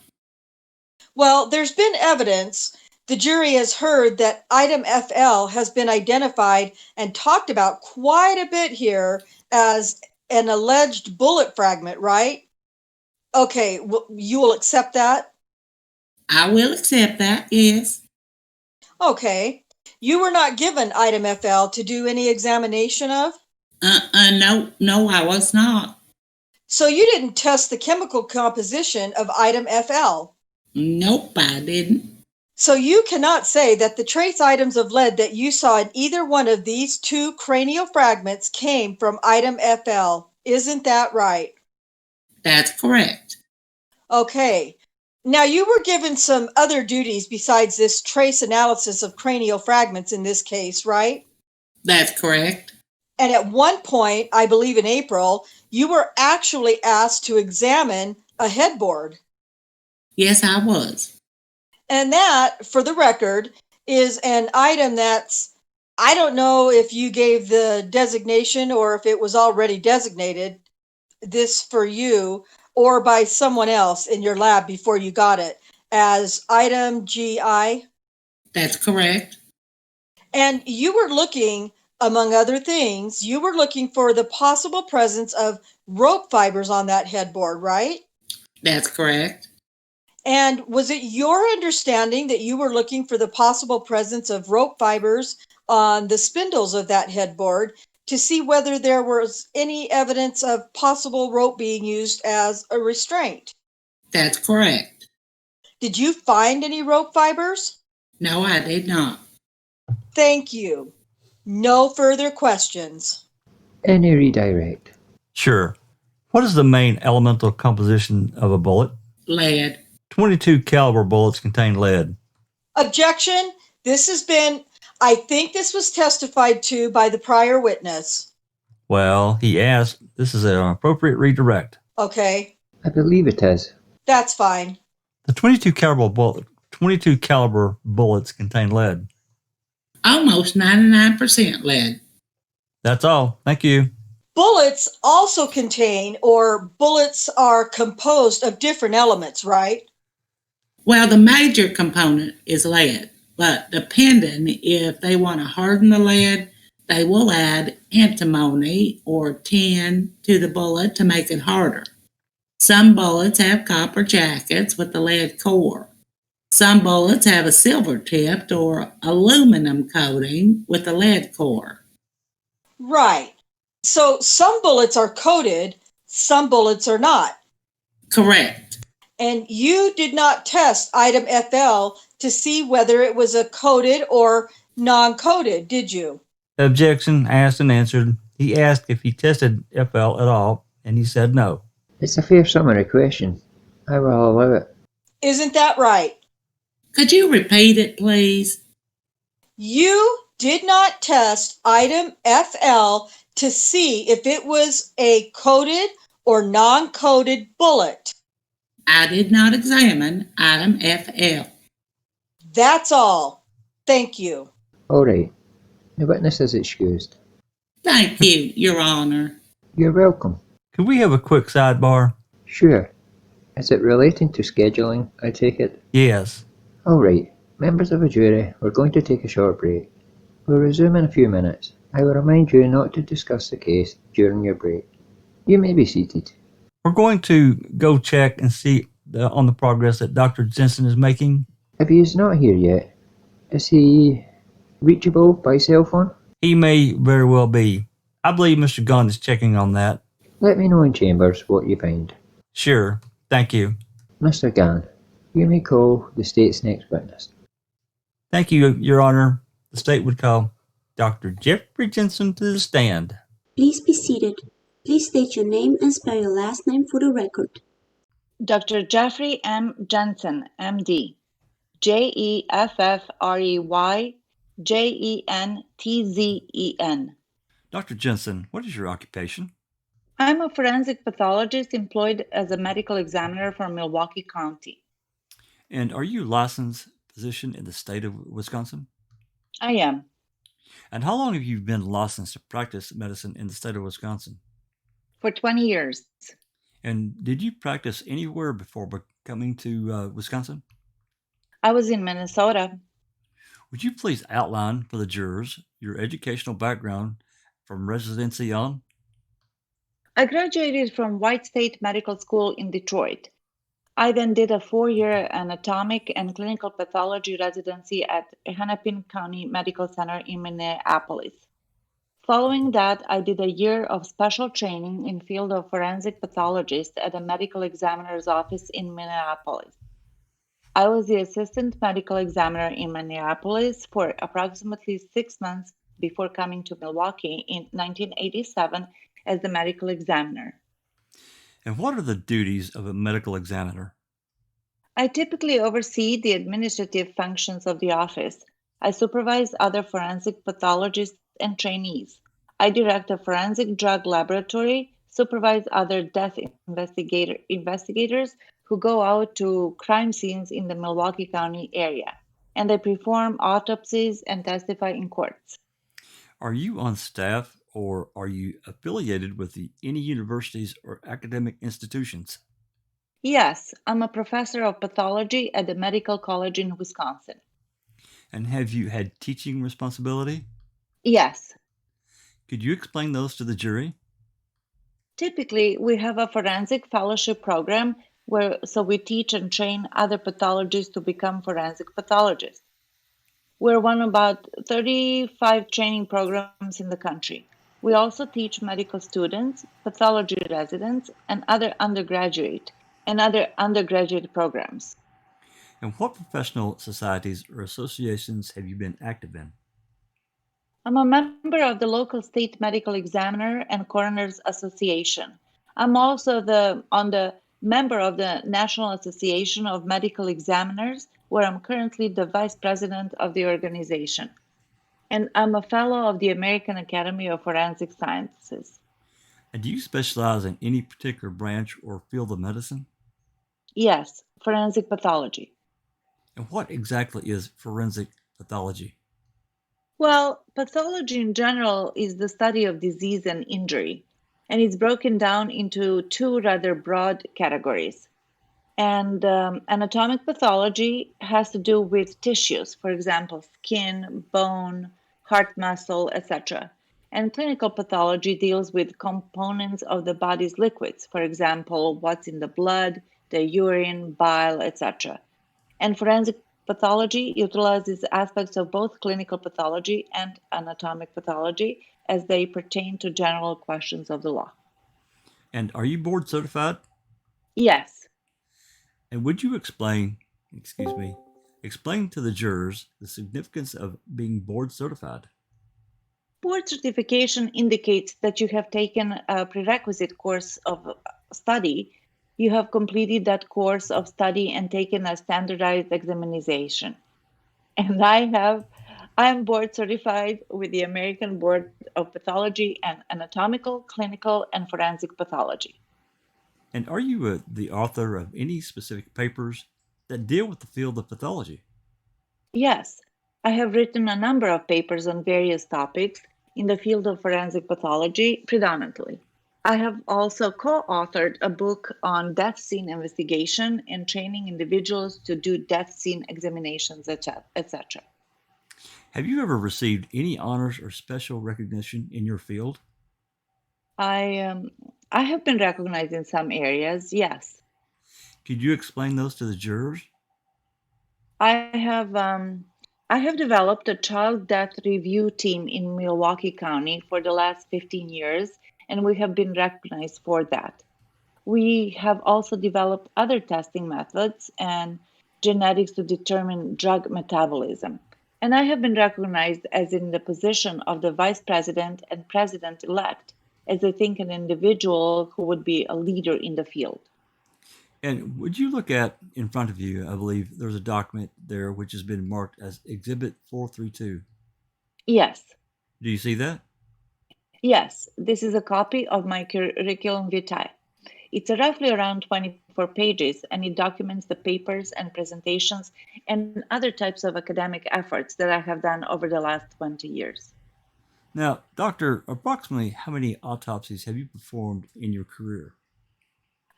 Well, there's been evidence. The jury has heard that item FL has been identified and talked about quite a bit here as an alleged bullet fragment, right? Okay, well, you will accept that? I will accept that, yes. Okay. You were not given item FL to do any examination of? No, I was not. So you didn't test the chemical composition of item FL? Nope, I didn't. So you cannot say that the trace items of lead that you saw in either one of these two cranial fragments came from item FL. Isn't that right? That's correct. Okay. Now you were given some other duties besides this trace analysis of cranial fragments in this case, right? That's correct. And at one point, I believe in April, you were actually asked to examine a headboard. Yes, I was. And that, for the record, is an item that's, I don't know if you gave the designation or if it was already designated, this for you, or by someone else in your lab before you got it, as item GI. That's correct. And you were looking, among other things, you were looking for the possible presence of rope fibers on that headboard, right? That's correct. And was it your understanding that you were looking for the possible presence of rope fibers on the spindles of that headboard to see whether there was any evidence of possible rope being used as a restraint? That's correct. Did you find any rope fibers? No, I did not. Thank you. No further questions. Any redirect? Sure. What is the main elemental composition of a bullet? Lead. 22 caliber bullets contain lead. Objection. I think this was testified to by the prior witness. Well, he asked. This is an appropriate redirect. Okay. I believe it is. That's fine. The 22 caliber bullets contain lead. Almost 99% lead. That's all. Thank you. Bullets also contain, or bullets are composed of different elements, right? Well, the major component is lead, but depending if they want to harden the lead, they will add antimony or tin to the bullet to make it harder. Some bullets have copper jackets with the lead core. Some bullets have a silver tipped or aluminum coating with a lead core. Right. So some bullets are coated, some bullets are not. Correct. And you did not test item FL to see whether it was a coated or non-coated, did you? Objection asked and answered. He asked if he tested FL at all, and he said no. It's a fair summary question. I will allow it. Isn't that right? Could you repeat it, please? You did not test item FL to see if it was a coated or non-coated bullet. I did not examine item FL. That's all. Thank you. All right. The witness is excused. Thank you, Your Honor. You're welcome. Could we have a quick sidebar? Sure. Is it relating to scheduling, I take it? Yes. All right. Members of the jury, we're going to take a short break. We'll resume in a few minutes. I will remind you not to discuss the case during your break. You may be seated. We're going to go check and see on the progress that Dr. JENTZEN is making. If he is not here yet, is he reachable by cell phone? He may very well be. I believe Mr. Gahn is checking on that. Let me know in chambers what you find. Sure. Thank you. Mr. Gahn, you may call the state's next witness. Thank you, Your Honor. The state would call Dr. Jeffrey JENTZEN to the stand. Please be seated. Please state your name and spell your last name for the record. Dr. Jeffrey M. JENTZEN, MD. JEFFREY JENTZEN. Dr. JENTZEN, what is your occupation? I'm a forensic pathologist employed as a medical examiner for Milwaukee County. And are you a licensed physician in the state of Wisconsin? I am. And how long have you been licensed to practice medicine in the state of Wisconsin? For 20 years. And did you practice anywhere before coming to Wisconsin? I was in Minnesota. Would you please outline for the jurors your educational background from residency on? I graduated from White State Medical School in Detroit. I then did a 4-year anatomic and clinical pathology residency at Hennepin County Medical Center in Minneapolis. Following that, I did a year of special training in field of forensic pathologist at a medical examiner's office in Minneapolis. I was the assistant medical examiner in Minneapolis for approximately 6 months before coming to Milwaukee in 1987 as the medical examiner. And what are the duties of a medical examiner? I typically oversee the administrative functions of the office. I supervise other forensic pathologists and trainees. I direct a forensic drug laboratory, supervise other death investigators who go out to crime scenes in the Milwaukee County area, and I perform autopsies and testify in courts. Are you on staff or are you affiliated with any universities or academic institutions? Yes, I'm a professor of pathology at the Medical College in Wisconsin. And have you had teaching responsibility? Yes. Could you explain those to the jury? Typically, we have a forensic fellowship program so we teach and train other pathologists to become forensic pathologists. We're one of about 35 training programs in the country. We also teach medical students, pathology residents, and other undergraduate programs. And what professional societies or associations have you been active in? I'm a member of the local state medical examiner and coroners association. I'm also the member of the National Association of Medical Examiners, where I'm currently the vice president of the organization. And I'm a fellow of the American Academy of Forensic Sciences. And do you specialize in any particular branch or field of medicine? Yes, forensic pathology. And what exactly is forensic pathology? Well, pathology in general is the study of disease and injury, and it's broken down into two rather broad categories. And anatomic pathology has to do with tissues, for example, skin, bone, heart muscle, etc. And clinical pathology deals with components of the body's liquids, for example, what's in the blood, the urine, bile, etc. And forensic pathology utilizes aspects of both clinical pathology and anatomic pathology as they pertain to general questions of the law. And are you board certified? Yes. And would you explain to the jurors the significance of being board certified? Board certification indicates that you have taken a prerequisite course of study. You have completed that course of study and taken a standardized examination. And I am board certified with the American Board of Pathology and Anatomical, Clinical, and Forensic Pathology. And are you the author of any specific papers that deal with the field of pathology? Yes, I have written a number of papers on various topics in the field of forensic pathology predominantly. I have also co-authored a book on death scene investigation and training individuals to do death scene examinations, etc. Have you ever received any honors or special recognition in your field? I have been recognized in some areas, yes. Could you explain those to the jurors? I have developed a child death review team in Milwaukee County for the last 15 years, and we have been recognized for that. We have also developed other testing methods and genetics to determine drug metabolism. And I have been recognized as in the position of the vice president and president elect, as I think an individual who would be a leader in the field. And would you look at in front of you? I believe there's a document there which has been marked as Exhibit 432. Yes, Do you see that? yes, this is a copy of my curriculum vitae. It's roughly around 24 pages, and it documents the papers and presentations and other types of academic efforts that I have done over the last 20 years. Now, doctor, approximately how many autopsies have you performed in your career?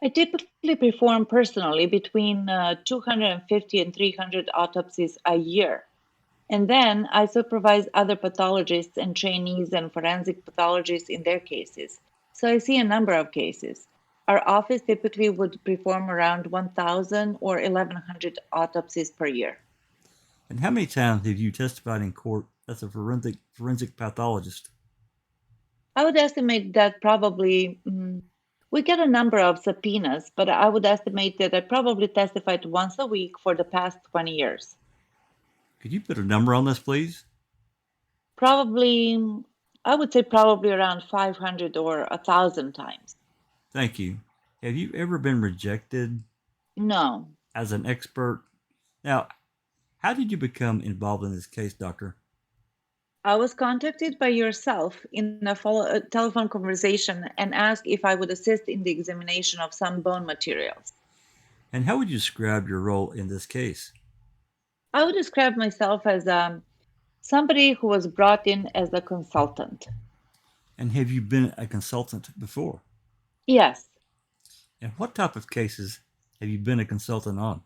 I typically perform personally between 250 and 300 autopsies a year. And then I supervise other pathologists and trainees and forensic pathologists in their cases. So I see a number of cases. Our office typically would perform around 1,000 or 1,100 autopsies per year. And how many times have you testified in court as a forensic pathologist? I would estimate that probably we get a number of subpoenas, but I would estimate that I probably testified once a week for the past 20 years. Could you put a number on this, please? Probably, I would say probably around 500 or 1,000 times. Thank you. Have you ever been rejected No. as an expert? Now, how did you become involved in this case, doctor? I was contacted by yourself in a telephone conversation and asked if I would assist in the examination of some bone materials. And how would you describe your role in this case? I would describe myself as somebody who was brought in as a consultant. And have you been a consultant before? Yes. And what type of cases have you been a consultant on?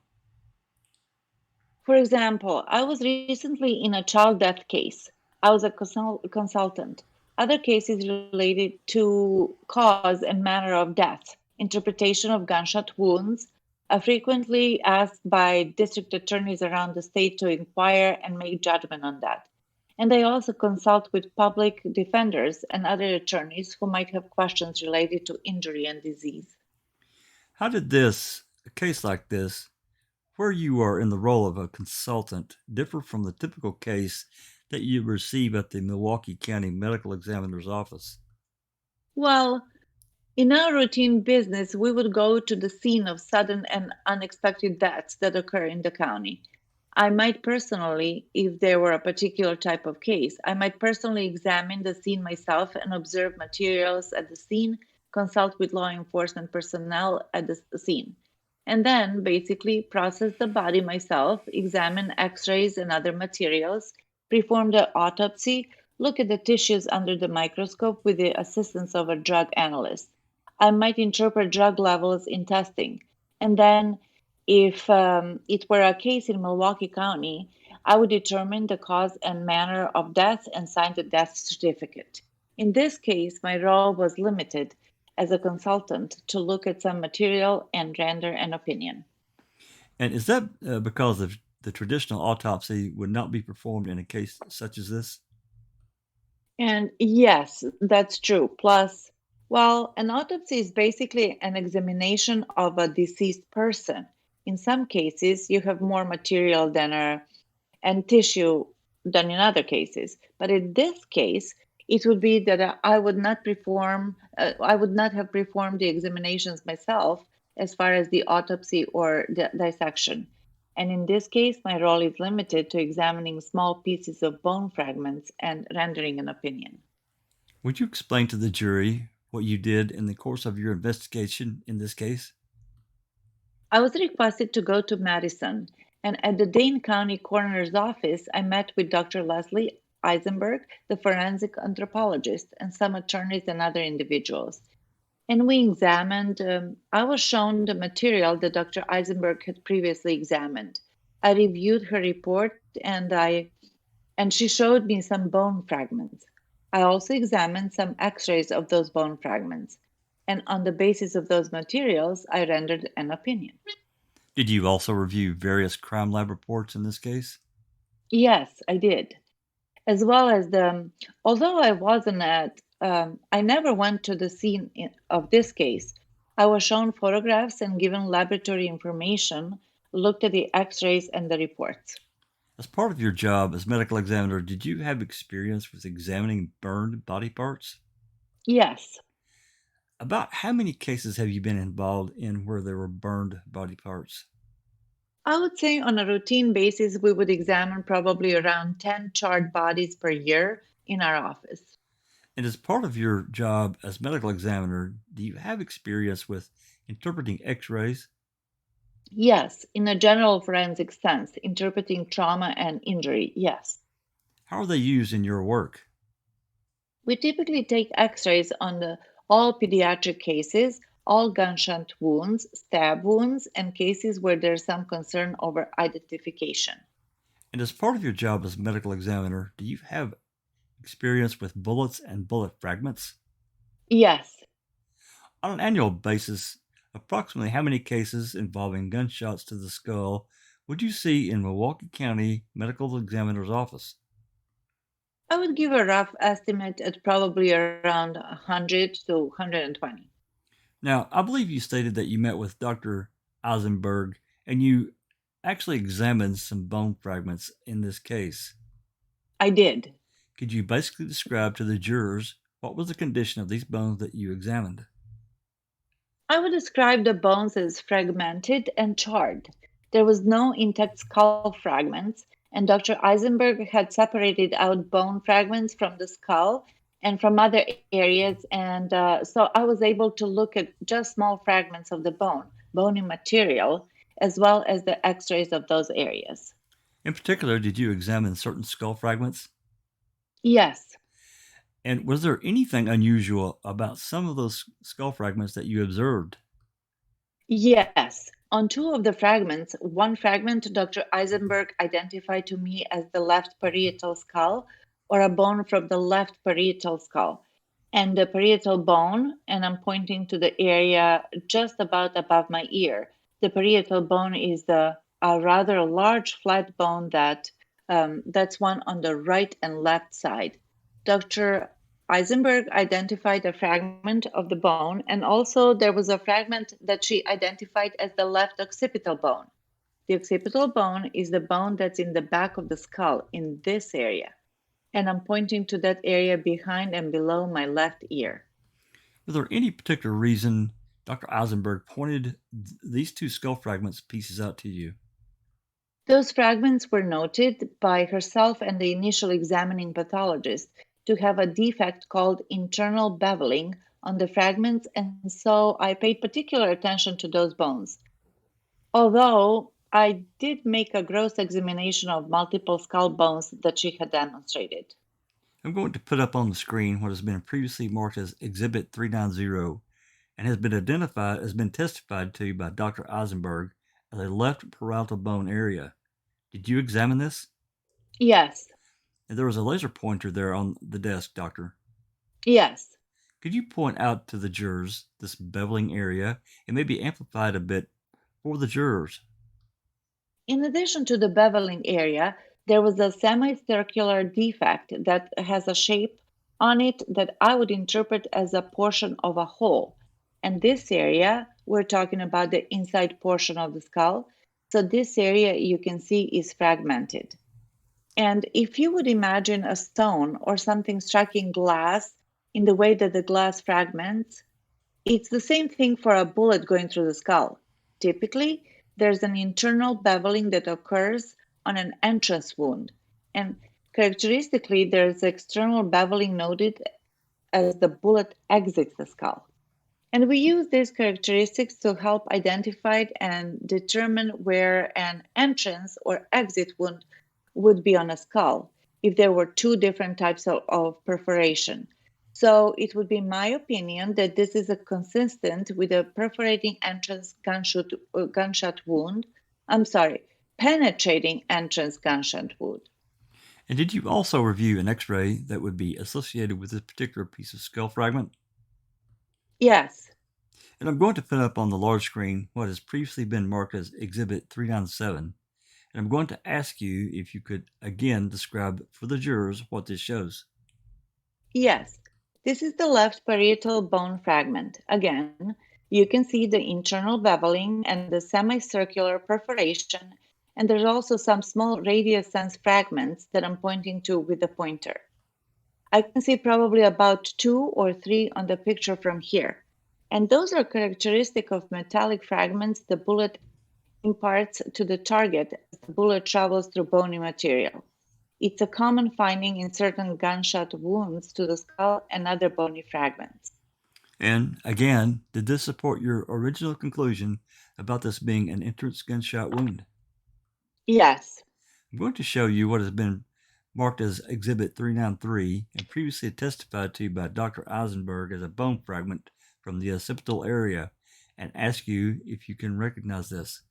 For example, I was recently in a child death case. I was a consultant. Other cases related to cause and manner of death, interpretation of gunshot wounds, are frequently asked by district attorneys around the state to inquire and make judgment on that. And I also consult with public defenders and other attorneys who might have questions related to injury and disease. How did a case like this, where you are in the role of a consultant, differ from the typical case that you receive at the Milwaukee County Medical Examiner's Office? Well, in our routine business, we would go to the scene of sudden and unexpected deaths that occur in the county. I might personally, if there were a particular type of case, I might personally examine the scene myself and observe materials at the scene, consult with law enforcement personnel at the scene, and then basically process the body myself, examine x-rays and other materials, perform the autopsy, look at the tissues under the microscope with the assistance of a drug analyst. I might interpret drug levels in testing. And then, if it were a case in Milwaukee County, I would determine the cause and manner of death and sign the death certificate. In this case, my role was limited as a consultant to look at some material and render an opinion. And is that because of the traditional autopsy would not be performed in a case such as this? And yes, that's true. Plus, well, an autopsy is basically an examination of a deceased person. In some cases, you have more material and tissue than in other cases. But in this case, it would be that I would not have performed the examinations myself as far as the autopsy or the dissection. And in this case, my role is limited to examining small pieces of bone fragments and rendering an opinion. Would you explain to the jury what you did in the course of your investigation in this case? I was requested to go to Madison, and at the Dane County Coroner's Office, I met with Dr. Leslie Eisenberg, the forensic anthropologist, and some attorneys and other individuals. And we examined, I was shown the material that Dr. Eisenberg had previously examined. I reviewed her report and she showed me some bone fragments. I also examined some x-rays of those bone fragments. And on the basis of those materials, I rendered an opinion. Did you also review various crime lab reports in this case? Yes, I did. As well as although I wasn't I never went to the scene of this case. I was shown photographs and given laboratory information, looked at the x-rays and the reports. As part of your job as medical examiner, did you have experience with examining burned body parts? Yes, About how many cases have you been involved in where there were burned body parts? I would say on a routine basis, we would examine probably around 10 charred bodies per year in our office. And as part of your job as medical examiner, do you have experience with interpreting x-rays? Yes, in a general forensic sense, interpreting trauma and injury, yes. How are they used in your work? We typically take x-rays on all pediatric cases, all gunshot wounds, stab wounds, and cases where there's some concern over identification. And as part of your job as medical examiner, do you have experience with bullets and bullet fragments? Yes, On an annual basis, approximately how many cases involving gunshots to the skull would you see in Milwaukee County Medical Examiner's Office? I would give a rough estimate at probably around 100 to 120. Now, I believe you stated that you met with Dr. Eisenberg and you actually examined some bone fragments in this case. I did. Could you basically describe to the jurors what was the condition of these bones that you examined? I would describe the bones as fragmented and charred. There was no intact skull fragments, and Dr. Eisenberg had separated out bone fragments from the skull and from other areas, and so I was able to look at just small fragments of the bony material, as well as the x-rays of those areas. In particular, did you examine certain skull fragments? Yes, And was there anything unusual about some of those skull fragments that you observed? yes. On two of the fragments, one fragment Dr. Eisenberg identified to me as the left parietal skull or a bone from the left parietal skull. And the parietal bone, and I'm pointing to the area just about above my ear. The parietal bone is a rather large flat bone that's one on the right and left side. Dr. Eisenberg identified a fragment of the bone, and also there was a fragment that she identified as the left occipital bone. The occipital bone is the bone that's in the back of the skull in this area, and I'm pointing to that area behind and below my left ear. Was there any particular reason Dr. Eisenberg pointed these two skull fragments pieces out to you? Those fragments were noted by herself and the initial examining pathologist to have a defect called internal beveling on the fragments, and so I paid particular attention to those bones. Although I did make a gross examination of multiple skull bones that she had demonstrated. I'm going to put up on the screen what has been previously marked as Exhibit 390 and has been testified to by Dr. Eisenberg as a left parietal bone area. Did you examine this? Yes, And there was a laser pointer there on the desk, Doctor. yes. Could you point out to the jurors this beveling area and maybe amplified a bit for the jurors? In addition to the beveling area, there was a semicircular defect that has a shape on it that I would interpret as a portion of a hole. And this area, we're talking about the inside portion of the skull. So this area you can see is fragmented. And if you would imagine a stone or something striking glass in the way that the glass fragments, it's the same thing for a bullet going through the skull. Typically, there's an internal beveling that occurs on an entrance wound. And characteristically, there's external beveling noted as the bullet exits the skull. And we use these characteristics to help identify and determine where an entrance or exit wound would be on a skull if there were two different types of perforation. So it would be my opinion that this is consistent with a perforating entrance gunshot wound. Penetrating entrance gunshot wound. And did you also review an x-ray that would be associated with this particular piece of skull fragment? Yes, And I'm going to put up on the large screen what has previously been marked as Exhibit 397. And I'm going to ask you if you could again describe for the jurors what this shows. yes. This is the left parietal bone fragment. Again, You can see the internal beveling and the semicircular perforation, and there's also some small radius-sense fragments that I'm pointing to with the pointer. I can see probably about 2 or 3 on the picture from here. And those are characteristic of metallic fragments the bullet imparts to the target as the bullet travels through bony material. It's a common finding in certain gunshot wounds to the skull and other bony fragments. And again, did this support your original conclusion about this being an entrance gunshot wound? Yes. I'm going to show you what has been marked as Exhibit 393 and previously testified to by Dr. Eisenberg as a bone fragment from the occipital area and ask you if you can recognize this.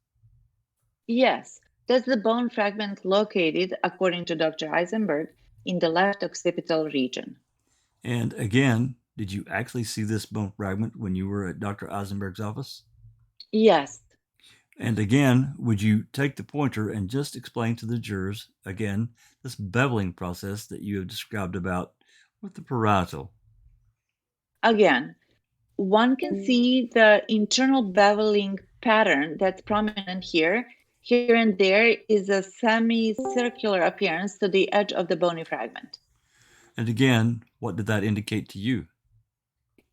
Yes, that's the bone fragment located, according to Dr. Eisenberg, in the left occipital region. And again, did you actually see this bone fragment when you were at Dr. Eisenberg's office? Yes. And again, would you take the pointer and just explain to the jurors, again, this beveling process that you have described about with the parietal? Again, one can see the internal beveling pattern that's prominent here. Here and there is a semicircular appearance to the edge of the bony fragment. And again, what did that indicate to you?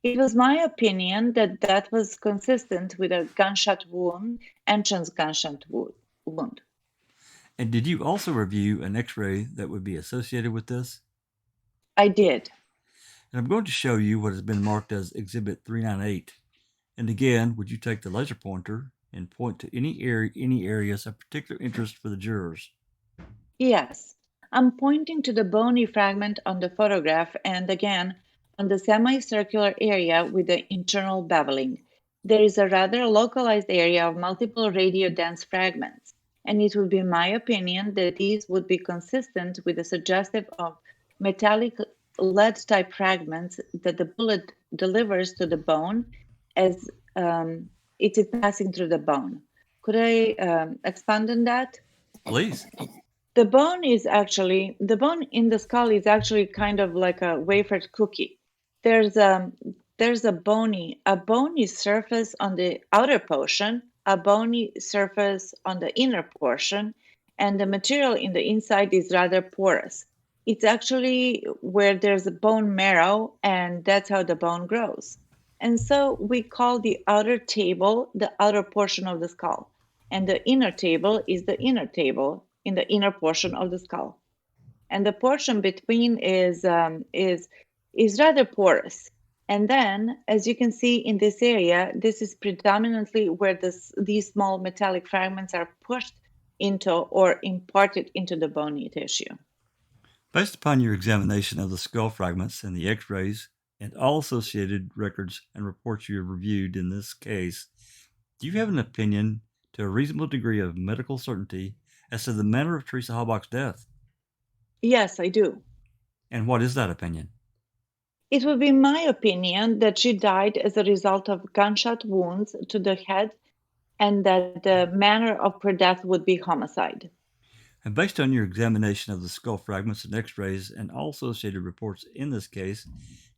It was my opinion that that was consistent with a gunshot wound, entrance gunshot wound. And did you also review an x-ray that would be associated with this? I did. And I'm going to show you what has been marked as Exhibit 398. And again, would you take the laser pointer and point to any areas of particular interest for the jurors? Yes, I'm pointing to the bony fragment on the photograph and again on the semicircular area with the internal beveling. There is a rather localized area of multiple radiodense fragments, and it would be my opinion that these would be consistent with the suggestive of metallic lead-type fragments that the bullet delivers to the bone as it is passing through the bone. Could I expand on that? Please. The bone in the skull is actually kind of like a wafered cookie. There's a bony surface on the outer portion, a bony surface on the inner portion, and the material in the inside is rather porous. It's actually where there's a bone marrow, and that's how the bone grows. And so we call the outer table the outer portion of the skull, and the inner table is the inner table in the inner portion of the skull. And the portion between is rather porous. And then, as you can see in this area, this is predominantly where these small metallic fragments are pushed into or imparted into the bony tissue. Based upon your examination of the skull fragments and the x-rays and all associated records and reports you have reviewed in this case, do you have an opinion to a reasonable degree of medical certainty as to the manner of Teresa Halbach's death? Yes, I do. And what is that opinion? It would be my opinion that she died as a result of gunshot wounds to the head and that the manner of her death would be homicide. And based on your examination of the skull fragments and x-rays and all associated reports in this case,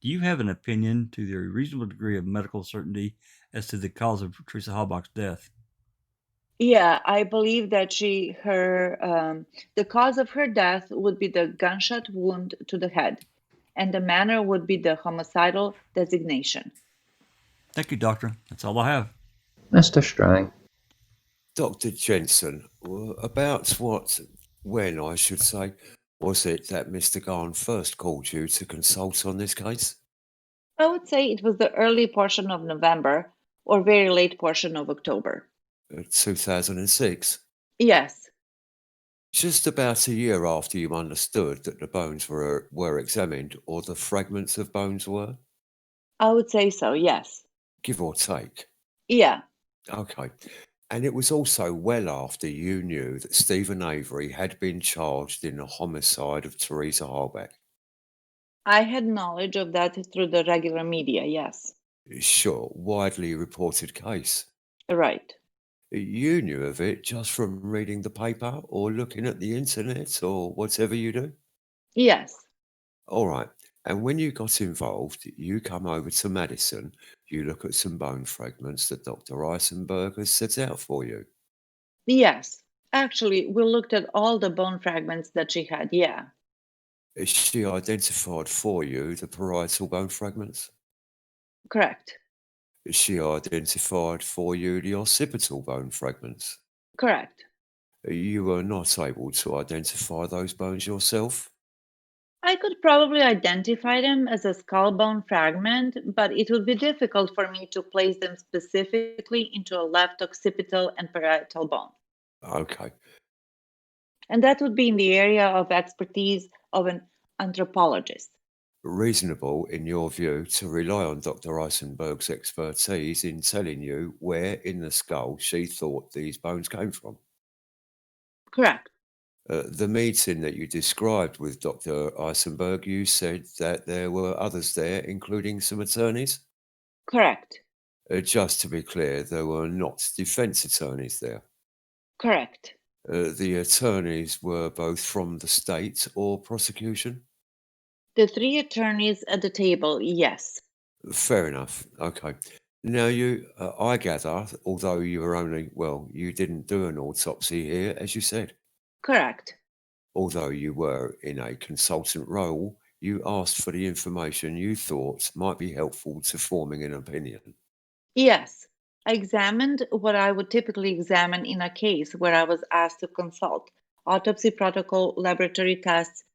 do you have an opinion to the reasonable degree of medical certainty as to the cause of Teresa Halbach's death? Yeah, I believe that the cause of her death would be the gunshot wound to the head, and the manner would be the homicidal designation. Thank you, Doctor. That's all I have. Mr. Strang. Dr. JENTZEN, when I should say, was it that Mr. Gahn first called you to consult on this case? I would say it was the early portion of November or very late portion of October. 2006? Yes. Just about a year after you understood that the bones were examined, or the fragments of bones were? I would say so, yes. Give or take? Yeah. Okay. And it was also well after you knew that Stephen Avery had been charged in the homicide of Teresa Halbach? I had knowledge of that through the regular media, yes. Sure, widely reported case. Right. You knew of it just from reading the paper or looking at the internet or whatever you do? Yes. All right. And when you got involved, you come over to Madison, you look at some bone fragments that Dr. Eisenberg has set out for you. Yes. Actually, we looked at all the bone fragments that she had, yeah. She identified for you the parietal bone fragments? Correct. She identified for you the occipital bone fragments? Correct. You were not able to identify those bones yourself? I could probably identify them as a skull bone fragment, but it would be difficult for me to place them specifically into a left occipital and parietal bone. Okay. And that would be in the area of expertise of an anthropologist. Reasonable, in your view, to rely on Dr. Eisenberg's expertise in telling you where in the skull she thought these bones came from? Correct. The meeting that you described with Dr. Eisenberg, you said that there were others there, including some attorneys? Correct. Just to be clear, there were not defense attorneys there. Correct. The attorneys were both from the state or prosecution? The three attorneys at the table, yes. Fair enough. Okay. Now, I gather, although you were only, well, you didn't do an autopsy here, as you said. Correct. Although you were in a consultant role, you asked for the information you thought might be helpful to forming an opinion. Yes. I examined what I would typically examine in a case where I was asked to consult autopsy protocol, laboratory tests,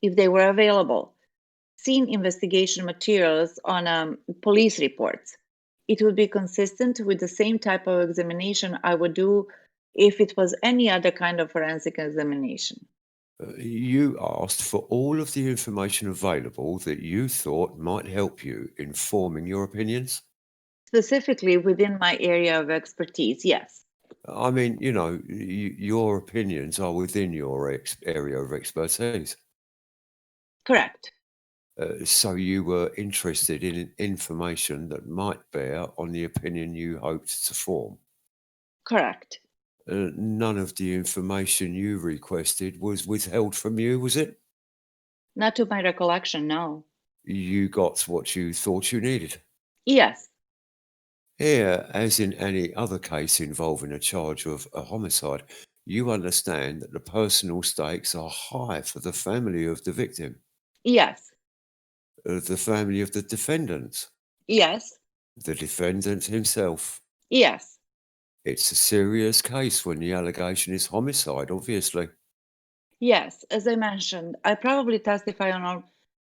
if they were available, scene investigation materials on police reports. It would be consistent with the same type of examination I would do if it was any other kind of forensic examination. You asked for all of the information available that you thought might help you in forming your opinions? Specifically within my area of expertise, yes. I mean, your opinions are within your area of expertise. Correct. So you were interested in information that might bear on the opinion you hoped to form. Correct. None of the information you requested was withheld from you, was it? Not to my recollection, no. You got what you thought you needed. Yes. Here, as in any other case involving a charge of a homicide, you understand that the personal stakes are high for the family of the victim, Yes. the family of the defendant, Yes. the defendant himself. Yes. It's a serious case when the allegation is homicide, obviously. Yes. As I mentioned, I probably testify on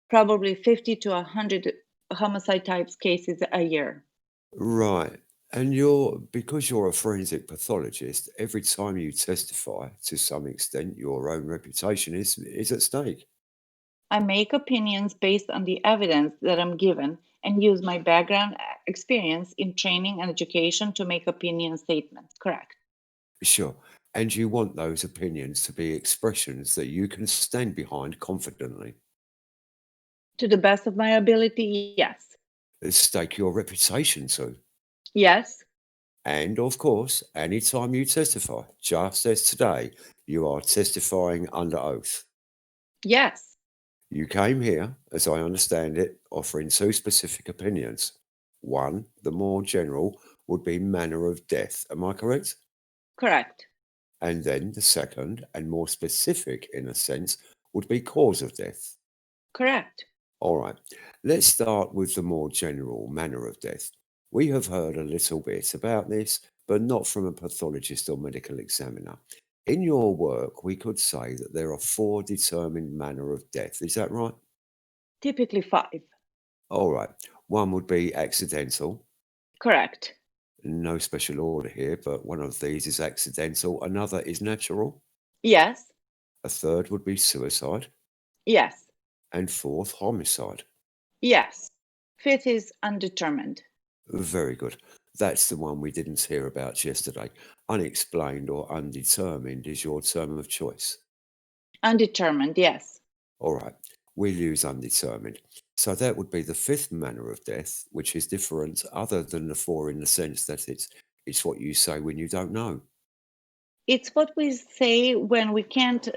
probably 50 to 100 homicide types cases a year. Right. And because you're a forensic pathologist, every time you testify, to some extent, your own reputation is at stake. I make opinions based on the evidence that I'm given and use my background experience in training and education to make opinion statements. Correct. Sure. And you want those opinions to be expressions that you can stand behind confidently. To the best of my ability, yes. Stake your reputation to. Yes. And of course, any time you testify, just as today, you are testifying under oath. Yes. You came here, as I understand it, offering two specific opinions. One, the more general, would be manner of death. Am I correct? Correct. And then the second, and more specific in a sense, would be cause of death. Correct. All right, let's start with the more general manner of death. We have heard a little bit about this, but not from a pathologist or medical examiner. In your work, we could say that there are 4 determined manner of death. Is that right? Typically 5. All right. One would be accidental. Correct. No special order here, but one of these is accidental. Another is natural. Yes. A third would be suicide. Yes. And fourth, homicide. Yes. 5th is undetermined. Very good. That's the one we didn't hear about yesterday. Unexplained or undetermined is your term of choice. Undetermined, yes. All right. We'll use undetermined. So that would be the 5th manner of death, which is different other than the 4 in the sense that it's what you say when you don't know. It's what we say when we can't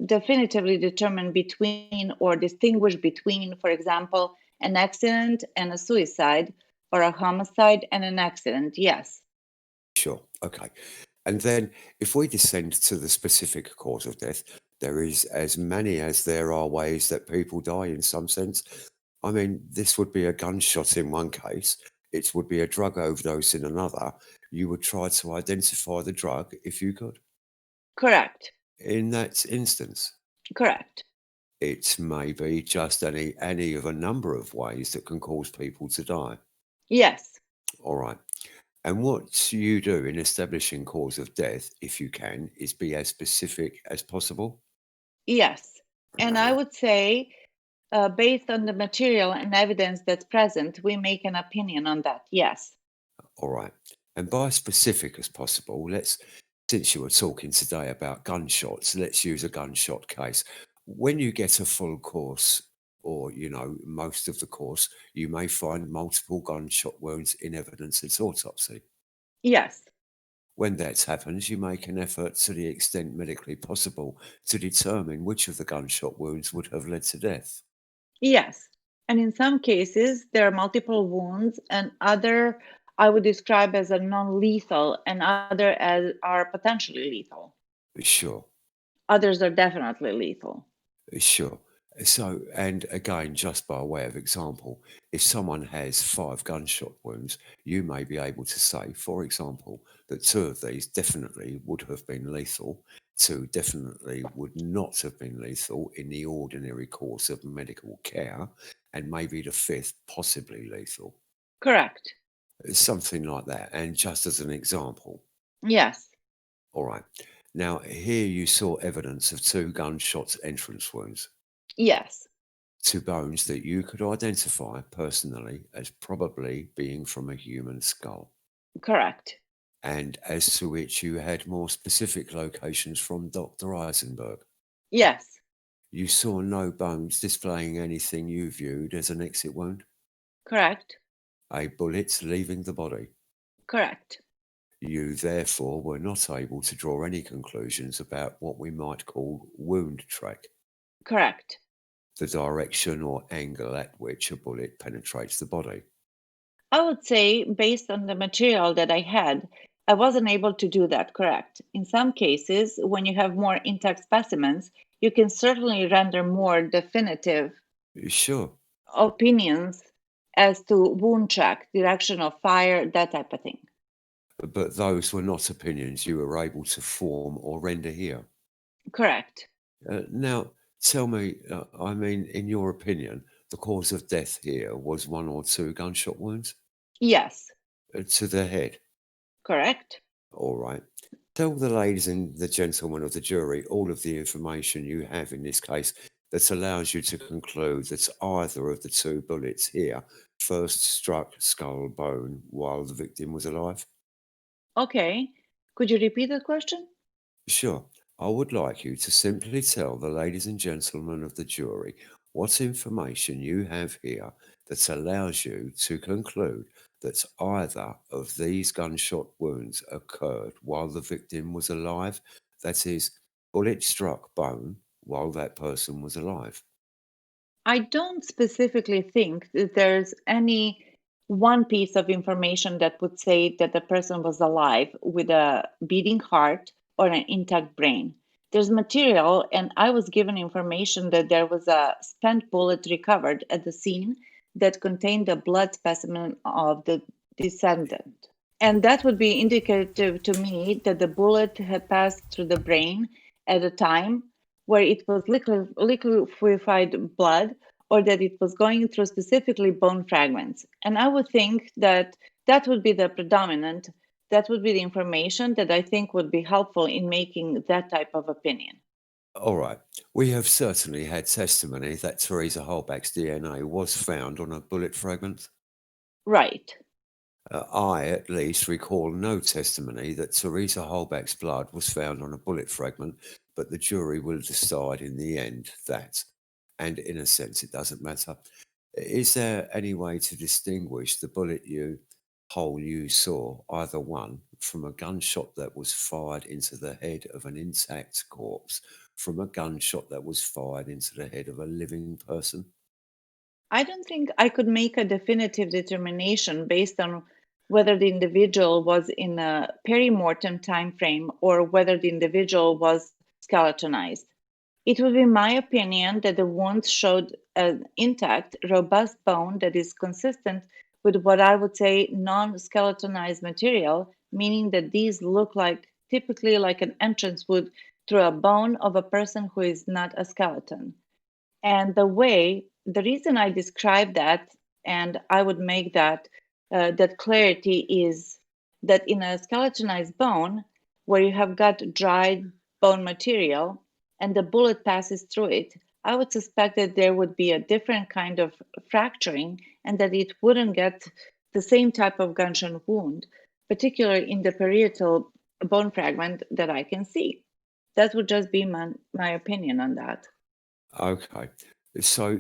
definitively determine between or distinguish between, for example, an accident and a suicide, or a homicide and an accident, yes. Sure. Okay. And then if we descend to the specific cause of death, there is as many as there are ways that people die in some sense. I mean, this would be a gunshot in one case. It would be a drug overdose in another. You would try to identify the drug if you could. Correct. In that instance, Correct. it may be just any of a number of ways that can cause people to die. Yes. All right. And what you do in establishing cause of death, if you can, is be as specific as possible. Yes. And I would say, based on the material and evidence that's present, we make an opinion on that. Yes. All right. And by as specific as possible, since you were talking today about gunshots, let's use a gunshot case. When you get a full course, or, most of the course, you may find multiple gunshot wounds in evidence at autopsy. Yes. When that happens, you make an effort to the extent medically possible to determine which of the gunshot wounds would have led to death. Yes. And in some cases, there are multiple wounds, and other I would describe as a non-lethal, and other as are potentially lethal. Sure. Others are definitely lethal. Sure. So, and again, just by way of example, if someone has 5 gunshot wounds, you may be able to say, for example, that 2 of these definitely would have been lethal, 2 definitely would not have been lethal in the ordinary course of medical care, and maybe the 5th possibly lethal. Correct. Something like that. And just as an example. Yes. All right. Now, here you saw evidence of 2 gunshot entrance wounds. Yes. 2 bones that you could identify personally as probably being from a human skull. Correct. And as to which you had more specific locations from Dr. Eisenberg. Yes. You saw no bones displaying anything you viewed as an exit wound. Correct. A bullet leaving the body. Correct. You therefore were not able to draw any conclusions about what we might call wound track. Correct. The direction or angle at which a bullet penetrates the body. I would say, based on the material that I had, I wasn't able to do that. Correct. In some cases, when you have more intact specimens, you can certainly render more definitive Sure. opinions as to wound track, direction of fire, that type of thing. But those were not opinions you were able to form or render here. Correct. Now, tell me, in your opinion, the cause of death here was 1 or 2 gunshot wounds? Yes. To the head? Correct. All right. Tell the ladies and the gentlemen of the jury all of the information you have in this case that allows you to conclude that either of the 2 bullets here first struck skull bone while the victim was alive. Okay. Could you repeat the question? Sure. I would like you to simply tell the ladies and gentlemen of the jury what information you have here that allows you to conclude that either of these gunshot wounds occurred while the victim was alive, that is, bullet struck bone while that person was alive. I don't specifically think that there's any one piece of information that would say that the person was alive with a beating heart or an intact brain. There's material, and I was given information that there was a spent bullet recovered at the scene that contained a blood specimen of the descendant. And that would be indicative to me that the bullet had passed through the brain at a time where it was liquefied blood, or that it was going through specifically bone fragments. And I would think that that would be the predominant, that would be the information that I think would be helpful in making that type of opinion. All right. We have certainly had testimony that Teresa Holbach's DNA was found on a bullet fragment. Right. I, at least, recall no testimony that Teresa Holbach's blood was found on a bullet fragment, but the jury will decide in the end that, and in a sense, it doesn't matter. Is there any way to distinguish the bullet hole you saw, either one, from a gunshot that was fired into the head of an intact corpse from a gunshot that was fired into the head of a living person? I don't think I could make a definitive determination based on whether the individual was in a perimortem time frame or whether the individual was skeletonized. It would be my opinion that the wounds showed an intact, robust bone that is consistent with what I would say non-skeletonized material, meaning that these look like typically like an entrance would through a bone of a person who is not a skeleton. And the reason I describe that, and I would make that clarity is that in a skeletonized bone, where you have got dried bone material and the bullet passes through it, I would suspect that there would be a different kind of fracturing and that it wouldn't get the same type of gunshot wound, particularly in the parietal bone fragment that I can see. That would just be my opinion on that. Okay. So,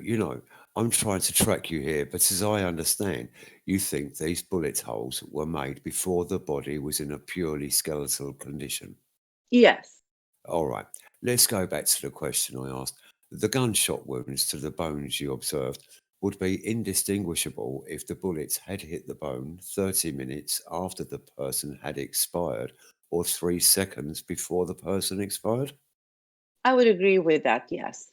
I'm trying to track you here, but as I understand, you think these bullet holes were made before the body was in a purely skeletal condition. Yes. All right. Let's go back to the question I asked. The gunshot wounds to the bones you observed would be indistinguishable if the bullets had hit the bone 30 minutes after the person had expired or 3 seconds before the person expired? I would agree with that, yes.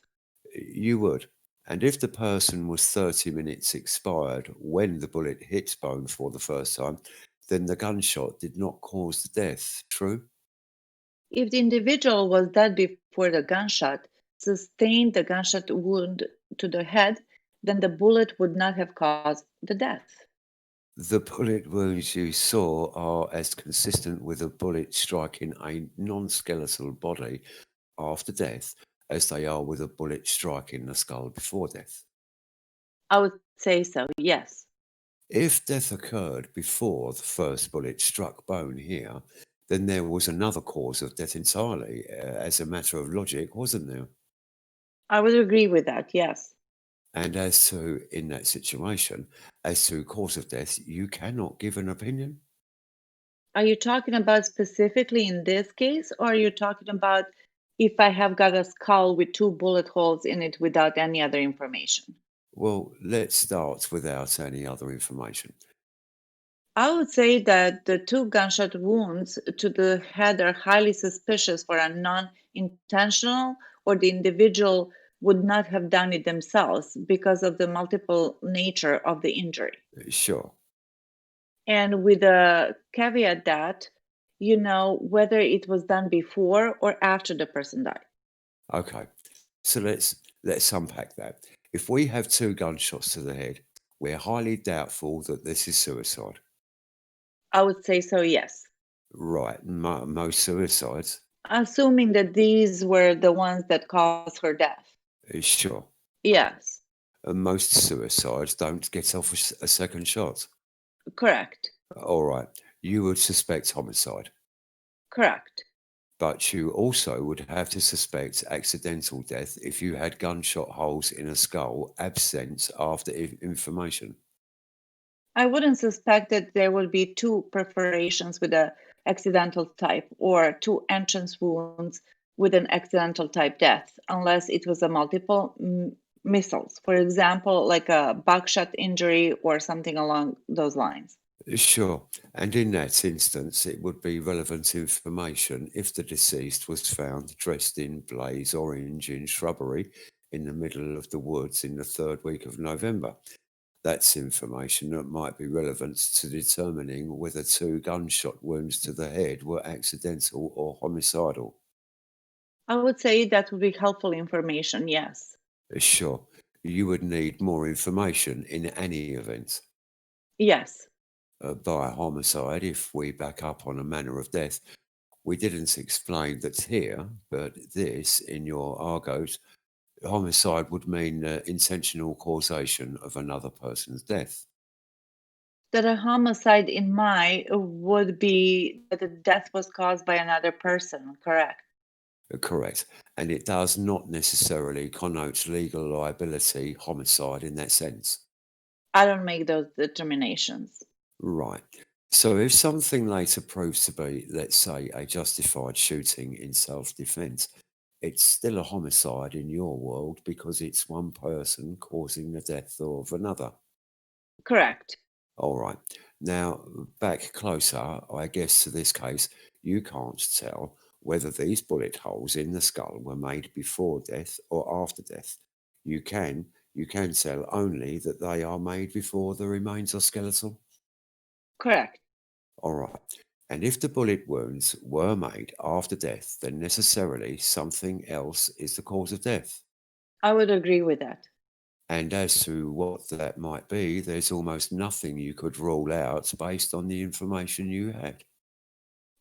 You would. And if the person was 30 minutes expired when the bullet hit bone for the first time, then the gunshot did not cause the death, true? If the individual was dead before the gunshot sustained the gunshot wound to the head, then the bullet would not have caused the death. The bullet wounds you saw are as consistent with a bullet striking a non-skeletal body after death as they are with a bullet striking the skull before death. I would say so, yes. If death occurred before the first bullet struck bone here, then there was another cause of death entirely, as a matter of logic, wasn't there? I would agree with that, yes. And as to, in that situation, as to cause of death, you cannot give an opinion? Are you talking about specifically in this case, or are you talking about if I have got a skull with 2 bullet holes in it without any other information? Well, let's start without any other information. I would say that the 2 gunshot wounds to the head are highly suspicious for a non-intentional, or the individual would not have done it themselves because of the multiple nature of the injury. Sure. And with a caveat that, whether it was done before or after the person died. Okay. So let's unpack that. If we have 2 gunshots to the head, we're highly doubtful that this is suicide. I would say so, yes. Right. Most suicides. Assuming that these were the ones that caused her death. Sure. Yes. And most suicides don't get off a second shot. Correct. All right. You would suspect homicide. Correct. But you also would have to suspect accidental death if you had gunshot holes in a skull absent after information. I wouldn't suspect that there would be 2 perforations with an accidental type or 2 entrance wounds with an accidental type death, unless it was a multiple missiles, for example, like a buckshot injury or something along those lines. Sure. And in that instance, it would be relevant information if the deceased was found dressed in blaze orange in shrubbery in the middle of the woods in the 3rd week of November. That's information that might be relevant to determining whether 2 gunshot wounds to the head were accidental or homicidal. I would say that would be helpful information, yes. Sure. You would need more information in any event. Yes. By homicide, if we back up on a manner of death, we didn't explain that here, but this, in your argot, homicide would mean intentional causation of another person's death. That a homicide in my would be that the death was caused by another person, correct? Correct. And it does not necessarily connote legal liability, homicide in that sense. I don't make those determinations. Right. So if something later proves to be, let's say, a justified shooting in self-defense, it's still a homicide in your world because it's one person causing the death of another. Correct. All right. Now, back closer, I guess to this case, you can't tell whether these bullet holes in the skull were made before death or after death. You can tell only that they are made before the remains are skeletal. Correct. All right. And if the bullet wounds were made after death, then necessarily something else is the cause of death. I would agree with that. And as to what that might be, there's almost nothing you could rule out based on the information you had.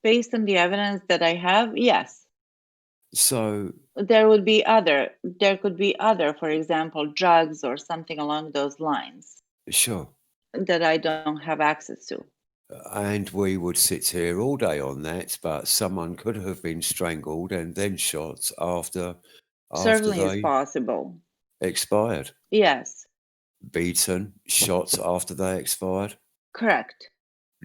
Based on the evidence that I have, yes. So There could be other, for example, drugs or something along those lines sure. that I don't have access to. And we would sit here all day on that, but someone could have been strangled and then shot after Certainly is they possible. expired. Yes, Beaten, shot after they expired. correct.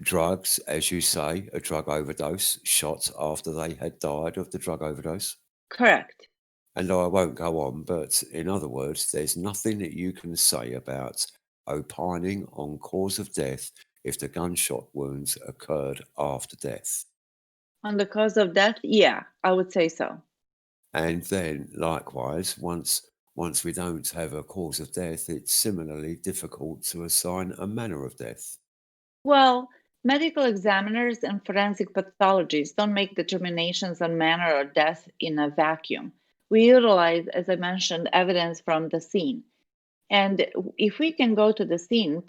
Drugs, as you say, a drug overdose, shot after they had died of the drug overdose. Correct. And I won't go on, but in other words, there's nothing that you can say about opining on cause of death if the gunshot wounds occurred after death. On the cause of death, yeah, I would say so. And then, likewise, once we don't have a cause of death, it's similarly difficult to assign a manner of death. Well, medical examiners and forensic pathologists don't make determinations on manner of death in a vacuum. We utilize, as I mentioned, evidence from the scene. And if we can go to the scene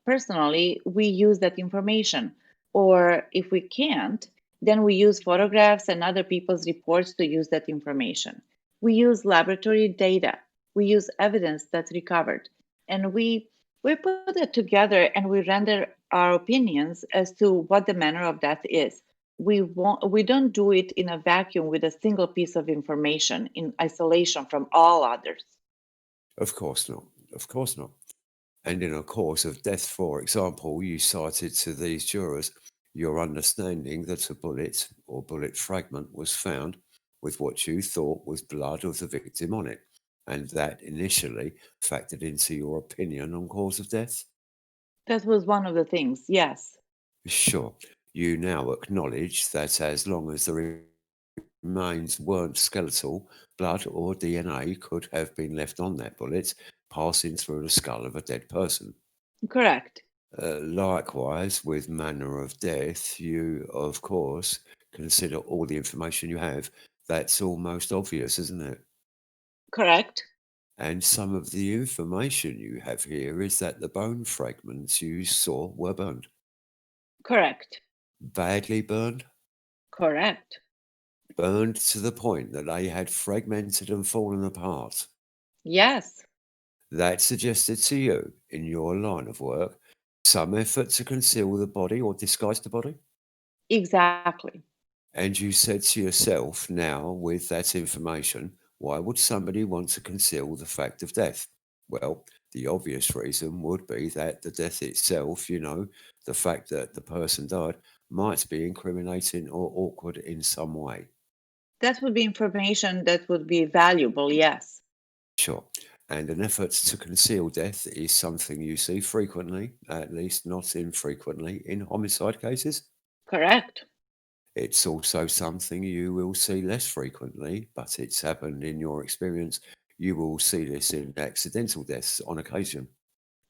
personally, we use that information. Or if we can't, then we use photographs and other people's reports to use that information. We use laboratory data. We use evidence that's recovered. And we put it together and we render our opinions as to what the manner of death is. We don't do it in a vacuum with a single piece of information in isolation from all others. Of course not. Of course not. And in a cause of death, for example, you cited to these jurors your understanding that a bullet or bullet fragment was found with what you thought was blood of the victim on it, and that initially factored into your opinion on cause of death? That was one of the things, yes. Sure. You now acknowledge that as long as the remains weren't skeletal, blood or DNA could have been left on that bullet, passing through the skull of a dead person. Correct. Likewise, with manner of death, you, of course, consider all the information you have. That's almost obvious, isn't it? Correct. And some of the information you have here is that the bone fragments you saw were burned. Correct. Badly burned? Correct. Burned to the point that they had fragmented and fallen apart. Yes. That suggested to you, in your line of work, some effort to conceal the body or disguise the body? Exactly. And you said to yourself, now with that information, why would somebody want to conceal the fact of death? Well, the obvious reason would be that the death itself, the fact that the person died, might be incriminating or awkward in some way. That would be information that would be valuable, yes. Sure. And an effort to conceal death is something you see frequently, at least not infrequently, in homicide cases. Correct. It's also something you will see less frequently, but it's happened in your experience. You will see this in accidental deaths on occasion.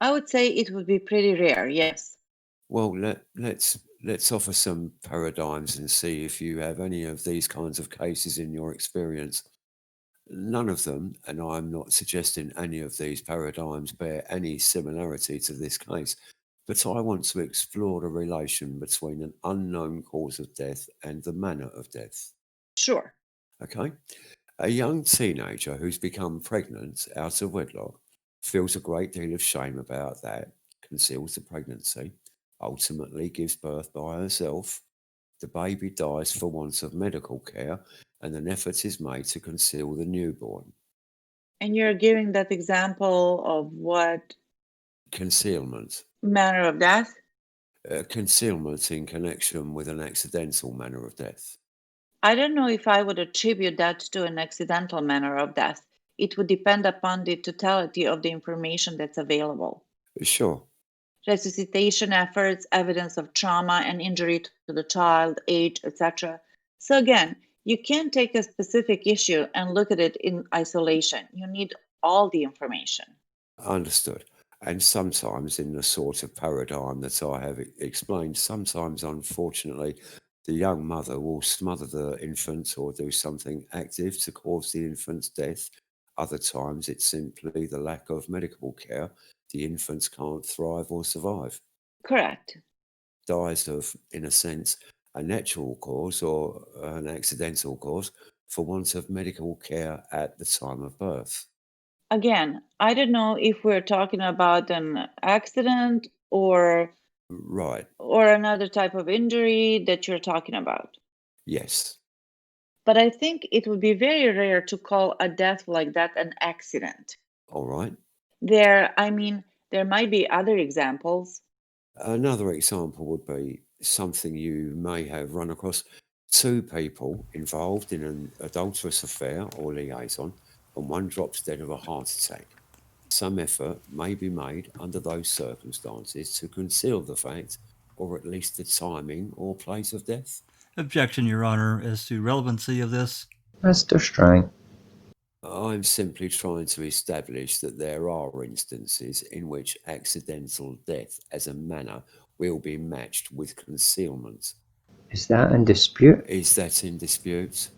I would say it would be pretty rare, yes. Well, let's offer some paradigms and see if you have any of these kinds of cases in your experience. None of them, and I'm not suggesting any of these paradigms bear any similarity to this case, but I want to explore the relation between an unknown cause of death and the manner of death. Sure. Okay? A young teenager who's become pregnant out of wedlock feels a great deal of shame about that, conceals the pregnancy, ultimately gives birth by herself. The baby dies for want of medical care, and an effort is made to conceal the newborn. And you're giving that example of what Concealment. manner of death? Concealment in connection with an accidental manner of death. I don't know if I would attribute that to an accidental manner of death. It would depend upon the totality of the information that's available. Sure. Resuscitation efforts, evidence of trauma and injury to the child, age, etc. So again, you can't take a specific issue and look at it in isolation. You need all the information. Understood. And sometimes in the sort of paradigm that I have explained, sometimes, unfortunately, the young mother will smother the infant or do something active to cause the infant's death. Other times, it's simply the lack of medical care. The infants can't thrive or survive. Correct. Dies of, in a sense, a natural cause or an accidental cause for want of medical care at the time of birth. Again, I don't know if we're talking about an accident or Right. another type of injury that you're talking about. Yes. But I think it would be very rare to call a death like that an accident. All right. There might be other examples. Another example would be something you may have run across: two people involved in an adulterous affair or liaison, and one drops dead of a heart attack. Some effort may be made under those circumstances to conceal the fact, or at least the timing or place of death. Objection, Your Honor, as to relevancy of this. Mr. Strang. I'm simply trying to establish that there are instances in which accidental death as a manner will be matched with concealment. Is that in dispute? Is that in dispute?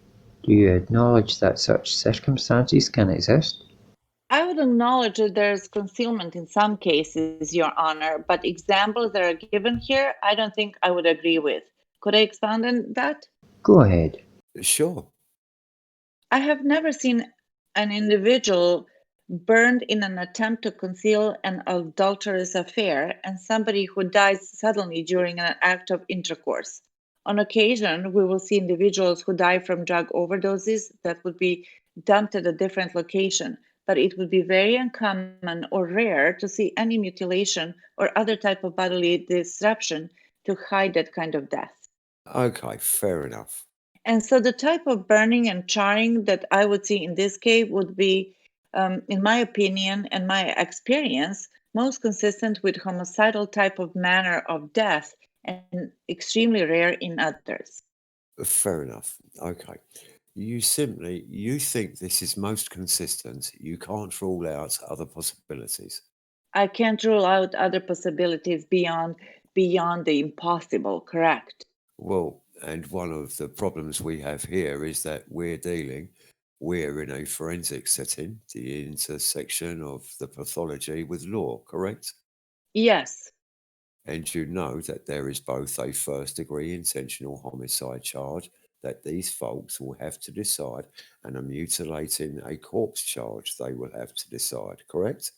Do you acknowledge that such circumstances can exist? I would acknowledge that there's concealment in some cases, Your Honor, but examples that are given here, I don't think I would agree with. Could I expand on that? Go ahead. Sure. I have never seen an individual burned in an attempt to conceal an adulterous affair and somebody who dies suddenly during an act of intercourse. On occasion, we will see individuals who die from drug overdoses that would be dumped at a different location, but it would be very uncommon or rare to see any mutilation or other type of bodily disruption to hide that kind of death. Okay, fair enough. And so the type of burning and charring that I would see in this case would be, in my opinion and my experience, most consistent with homicidal type of manner of death and extremely rare in others. Fair enough. Okay. You think this is most consistent. You can't rule out other possibilities. I can't rule out other possibilities beyond the impossible, correct? Well, and one of the problems we have here is that we're in a forensic setting, the intersection of the pathology with law, correct? Yes, And you know that there is both a first degree intentional homicide charge that these folks will have to decide and a mutilating a corpse charge they will have to decide, correct?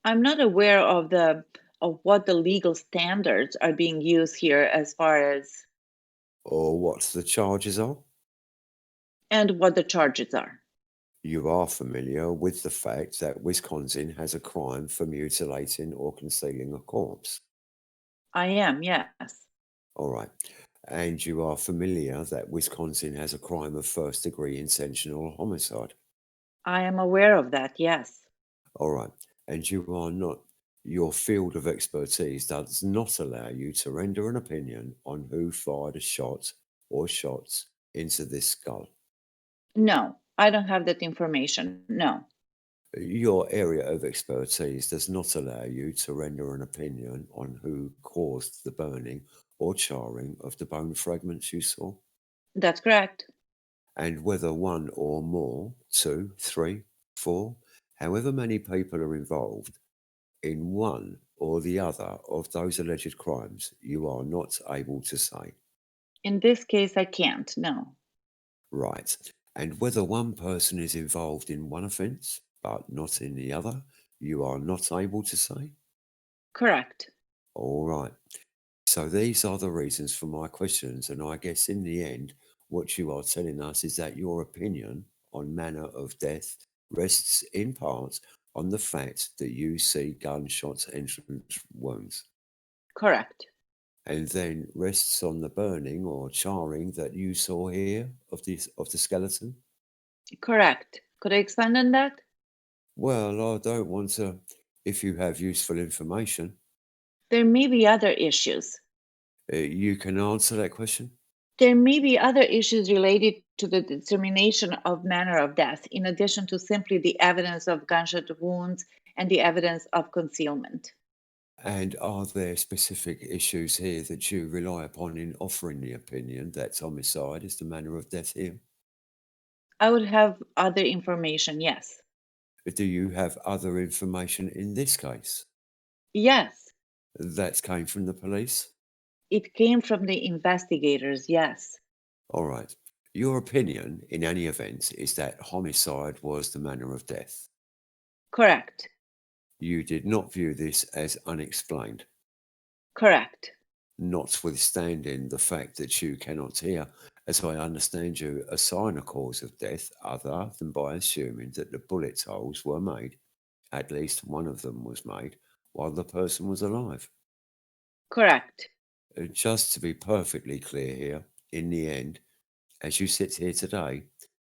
I'm not aware of what the legal standards are being used here as far as Or what the charges are? and what the charges are. You are familiar with the fact that Wisconsin has a crime for mutilating or concealing a corpse. I am, yes. All right. And you are familiar that Wisconsin has a crime of first degree intentional homicide. I am aware of that, yes. All right. And you are not, your field of expertise does not allow you to render an opinion on who fired a shot or shots into this skull. No, I don't have that information. No. Your area of expertise does not allow you to render an opinion on who caused the burning or charring of the bone fragments you saw, That's correct. and whether one or more, 2, 3, 4, however many people are involved in one or the other of those alleged crimes, you are not able to say. In this case, I can't. No. Right. And whether one person is involved in one offence but not in the other, you are not able to say. Correct. All right. So these are the reasons for my questions. And I guess in the end, what you are telling us is that your opinion on manner of death rests in part on the fact that you see gunshot entrance wounds. Correct. and then rests on the burning or charring that you saw here of the skeleton? Correct. Could I expand on that? Well, I don't want to, if you have useful information. There may be other issues. You can answer that question? There may be other issues related to the determination of manner of death, in addition to simply the evidence of gunshot wounds and the evidence of concealment. And are there specific issues here that you rely upon in offering the opinion that homicide is the manner of death here? I would have other information, yes. Do you have other information in this case? Yes, That came from the police? it came from the investigators, yes. All right. Your opinion, in any event, is that homicide was the manner of death. Correct. You did not view this as unexplained, Correct. notwithstanding the fact that you cannot here, as I understand you, assign a cause of death other than by assuming that the bullet holes were made, at least one of them was made, while the person was alive. Correct. Just to be perfectly clear here, in the end, as you sit here today,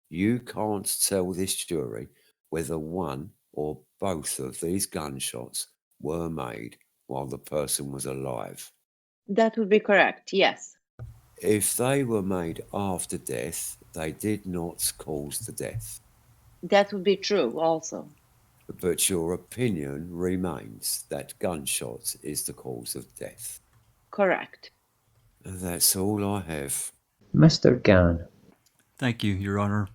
you can't tell this jury whether one or both of these gunshots were made while the person was alive. That would be correct, yes. If they were made after death, they did not cause the death. That would be true also. But your opinion remains that gunshot is the cause of death. Correct. That's all I have. Mr. Gahn. Thank you, Your Honor.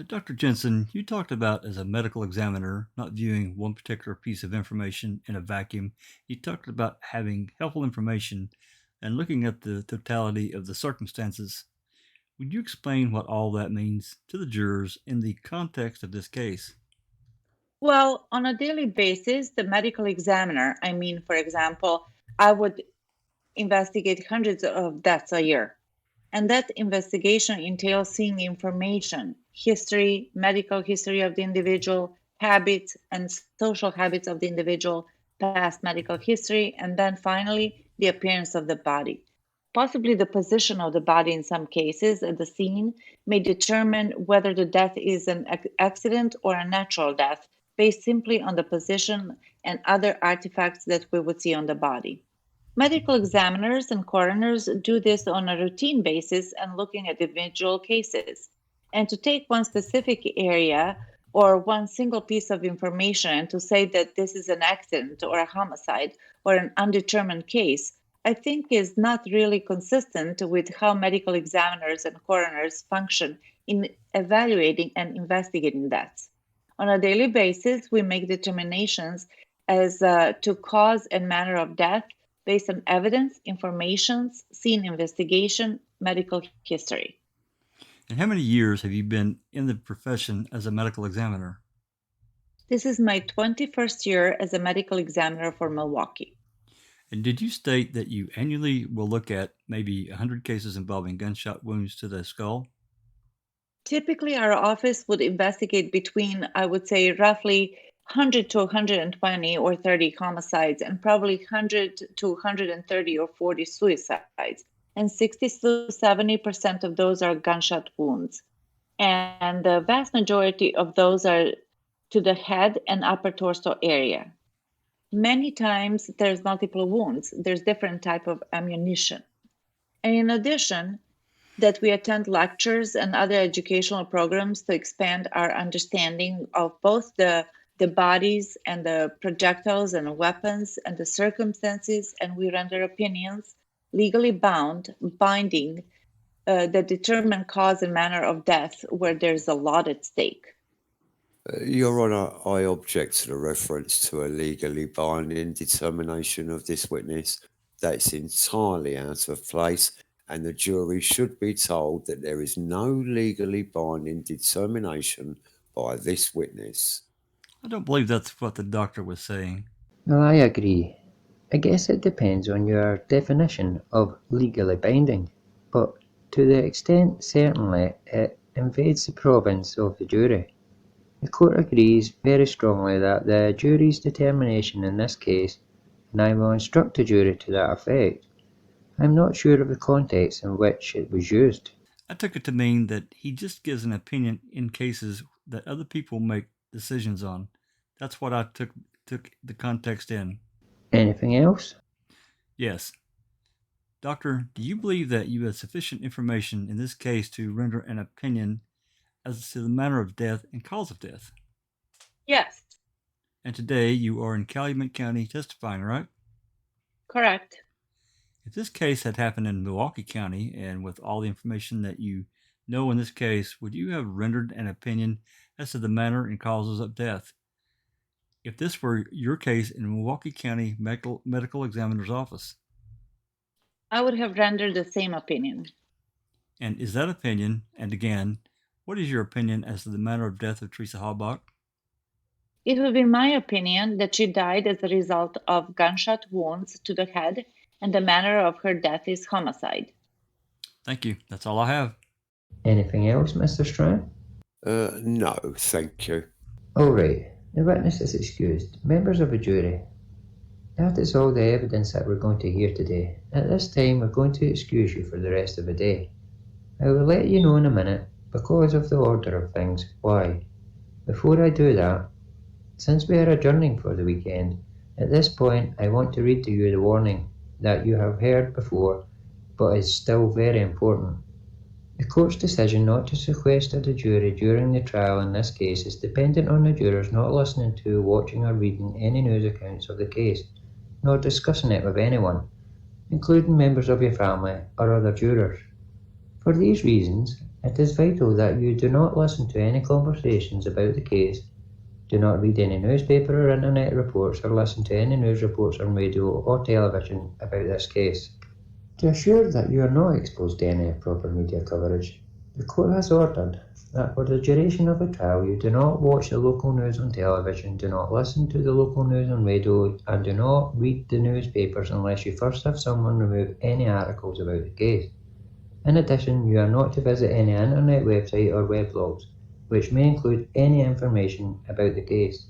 Dr. JENTZEN, you talked about, as a medical examiner, not viewing one particular piece of information in a vacuum. You talked about having helpful information and looking at the totality of the circumstances. Would you explain what all that means to the jurors in the context of this case? Well, on a daily basis, the medical examiner, for example, I would investigate hundreds of deaths a year. And that investigation entails seeing information, history, medical history of the individual, habits and social habits of the individual, past medical history, and then finally, the appearance of the body. Possibly the position of the body in some cases at the scene may determine whether the death is an accident or a natural death, based simply on the position and other artifacts that we would see on the body. Medical examiners and coroners do this on a routine basis and looking at individual cases. And to take one specific area or one single piece of information and to say that this is an accident or a homicide or an undetermined case, I think is not really consistent with how medical examiners and coroners function in evaluating and investigating deaths. On a daily basis, we make determinations as to cause and manner of death based on evidence, information, scene investigation, medical history. And how many years have you been in the profession as a medical examiner? This is my 21st year as a medical examiner for Milwaukee. And did you state that you annually will look at maybe 100 cases involving gunshot wounds to the skull? Typically, our office would investigate between, I would say, roughly 100 to 120 or 30 homicides and probably 100 to 130 or 40 suicides. And 60 to 70% of those are gunshot wounds. And the vast majority of those are to the head and upper torso area. Many times there's multiple wounds. There's different type of ammunition. And in addition, that we attend lectures and other educational programs to expand our understanding of both the bodies and the projectiles and weapons and the circumstances, and we render opinions legally binding that determine cause and manner of death where there's a lot at stake. Your Honour, I object to the reference to a legally binding determination of this witness. That's entirely out of place, and the jury should be told that there is no legally binding determination by this witness. I don't believe that's what the doctor was saying. Well, I agree. I guess it depends on your definition of legally binding, but to the extent certainly it invades the province of the jury. The court agrees very strongly that the jury's determination in this case, and I will instruct the jury to that effect, I'm not sure of the context in which it was used. I took it to mean that he just gives an opinion in cases that other people make decisions on. That's what I took the context in. Anything else? Yes. Doctor, do you believe that you have sufficient information in this case to render an opinion as to the manner of death and cause of death? Yes, And today you are in Calumet County testifying, right? correct. If this case had happened in Milwaukee County, and with all the information that you know in this case, would you have rendered an opinion as to the manner and causes of death? If this were your case in Milwaukee County Medical Examiner's Office? I would have rendered the same opinion. And is that opinion, and again, what is your opinion as to the manner of death of Teresa Halbach? It would be my opinion that she died as a result of gunshot wounds to the head, and the manner of her death is homicide. Thank you. That's all I have. Anything else, Mr. Strang? No, thank you. All right. The witness is excused. Members of the jury, that is all the evidence that we're going to hear today. At this time, we're going to excuse you for the rest of the day. I will let you know in a minute, because of the order of things, why. Before I do that, since we are adjourning for the weekend, at this point I want to read to you the warning that you have heard before, but is still very important. The court's decision not to sequester the jury during the trial in this case is dependent on the jurors not listening to, watching or reading any news accounts of the case, nor discussing it with anyone, including members of your family or other jurors. For these reasons, it is vital that you do not listen to any conversations about the case, do not read any newspaper or internet reports, or listen to any news reports on radio or television about this case. To assure that you are not exposed to any improper media coverage, the court has ordered that for the duration of the trial you do not watch the local news on television, do not listen to the local news on radio, and do not read the newspapers unless you first have someone remove any articles about the case. In addition, you are not to visit any internet website or weblogs, which may include any information about the case.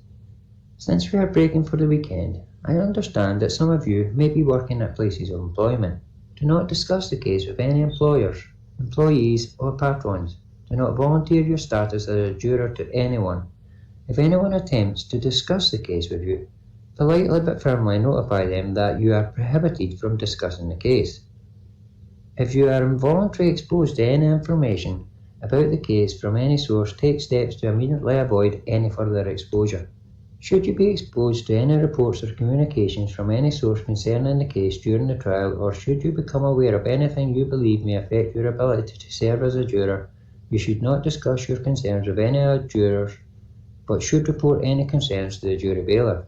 Since we are breaking for the weekend, I understand that some of you may be working at places of employment. Do not discuss the case with any employers, employees, or patrons. Do not volunteer your status as a juror to anyone. If anyone attempts to discuss the case with you, politely but firmly notify them that you are prohibited from discussing the case. If you are involuntarily exposed to any information about the case from any source, take steps to immediately avoid any further exposure. Should you be exposed to any reports or communications from any source concerning the case during the trial, or should you become aware of anything you believe may affect your ability to serve as a juror, you should not discuss your concerns with any other jurors, but should report any concerns to the jury bailiff.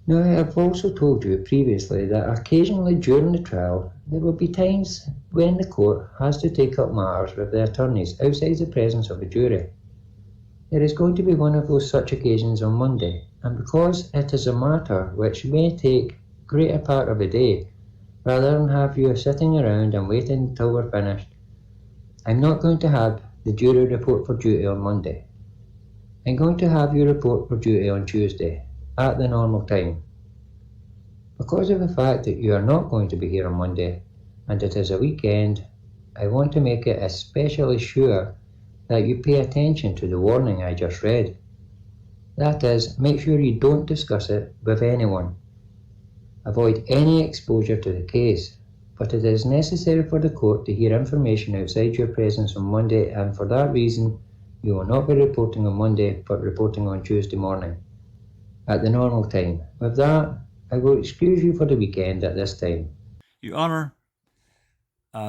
Now, I have also told you previously that occasionally during the trial, there will be times when the court has to take up matters with the attorneys outside the presence of the jury. There is going to be one of those such occasions on Monday, and because it is a matter which may take greater part of the day, rather than have you sitting around and waiting until we're finished, I'm not going to have the jury report for duty on Monday. I'm going to have you report for duty on Tuesday, at the normal time. Because of the fact that you are not going to be here on Monday, and it is a weekend, I want to make it especially sure that you pay attention to the warning I just read. That is, make sure you don't discuss it with anyone. Avoid any exposure to the case, but it is necessary for the court to hear information outside your presence on Monday, and for that reason, you will not be reporting on Monday, but reporting on Tuesday morning, at the normal time. With that, I will excuse you for the weekend at this time. Your Honor,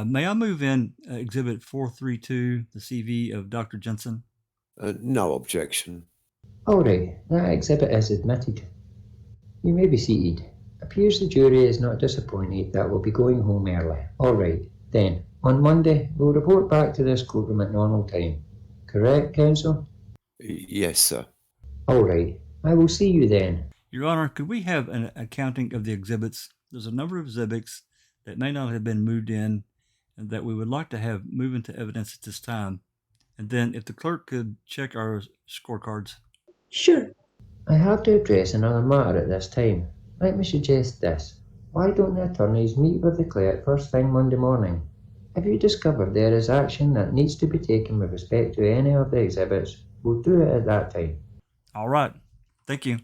may I move in Exhibit 432, the CV of Dr. JENTZEN? No objection. All right, that exhibit is admitted. You may be seated. Appears the jury is not disappointed that we'll be going home early. All right, then, on Monday, we'll report back to this courtroom at normal time. Correct, counsel? Yes, sir. All right, I will see you then. Your Honor, could we have an accounting of the exhibits? There's a number of exhibits that may not have been moved in and that we would like to have move into evidence at this time. And then if the clerk could check our scorecards. Sure. I have to address another matter at this time. Let me suggest this. Why don't the attorneys meet with the clerk first thing Monday morning? If you discover there is action that needs to be taken with respect to any of the exhibits, we'll do it at that time. All right. Thank you.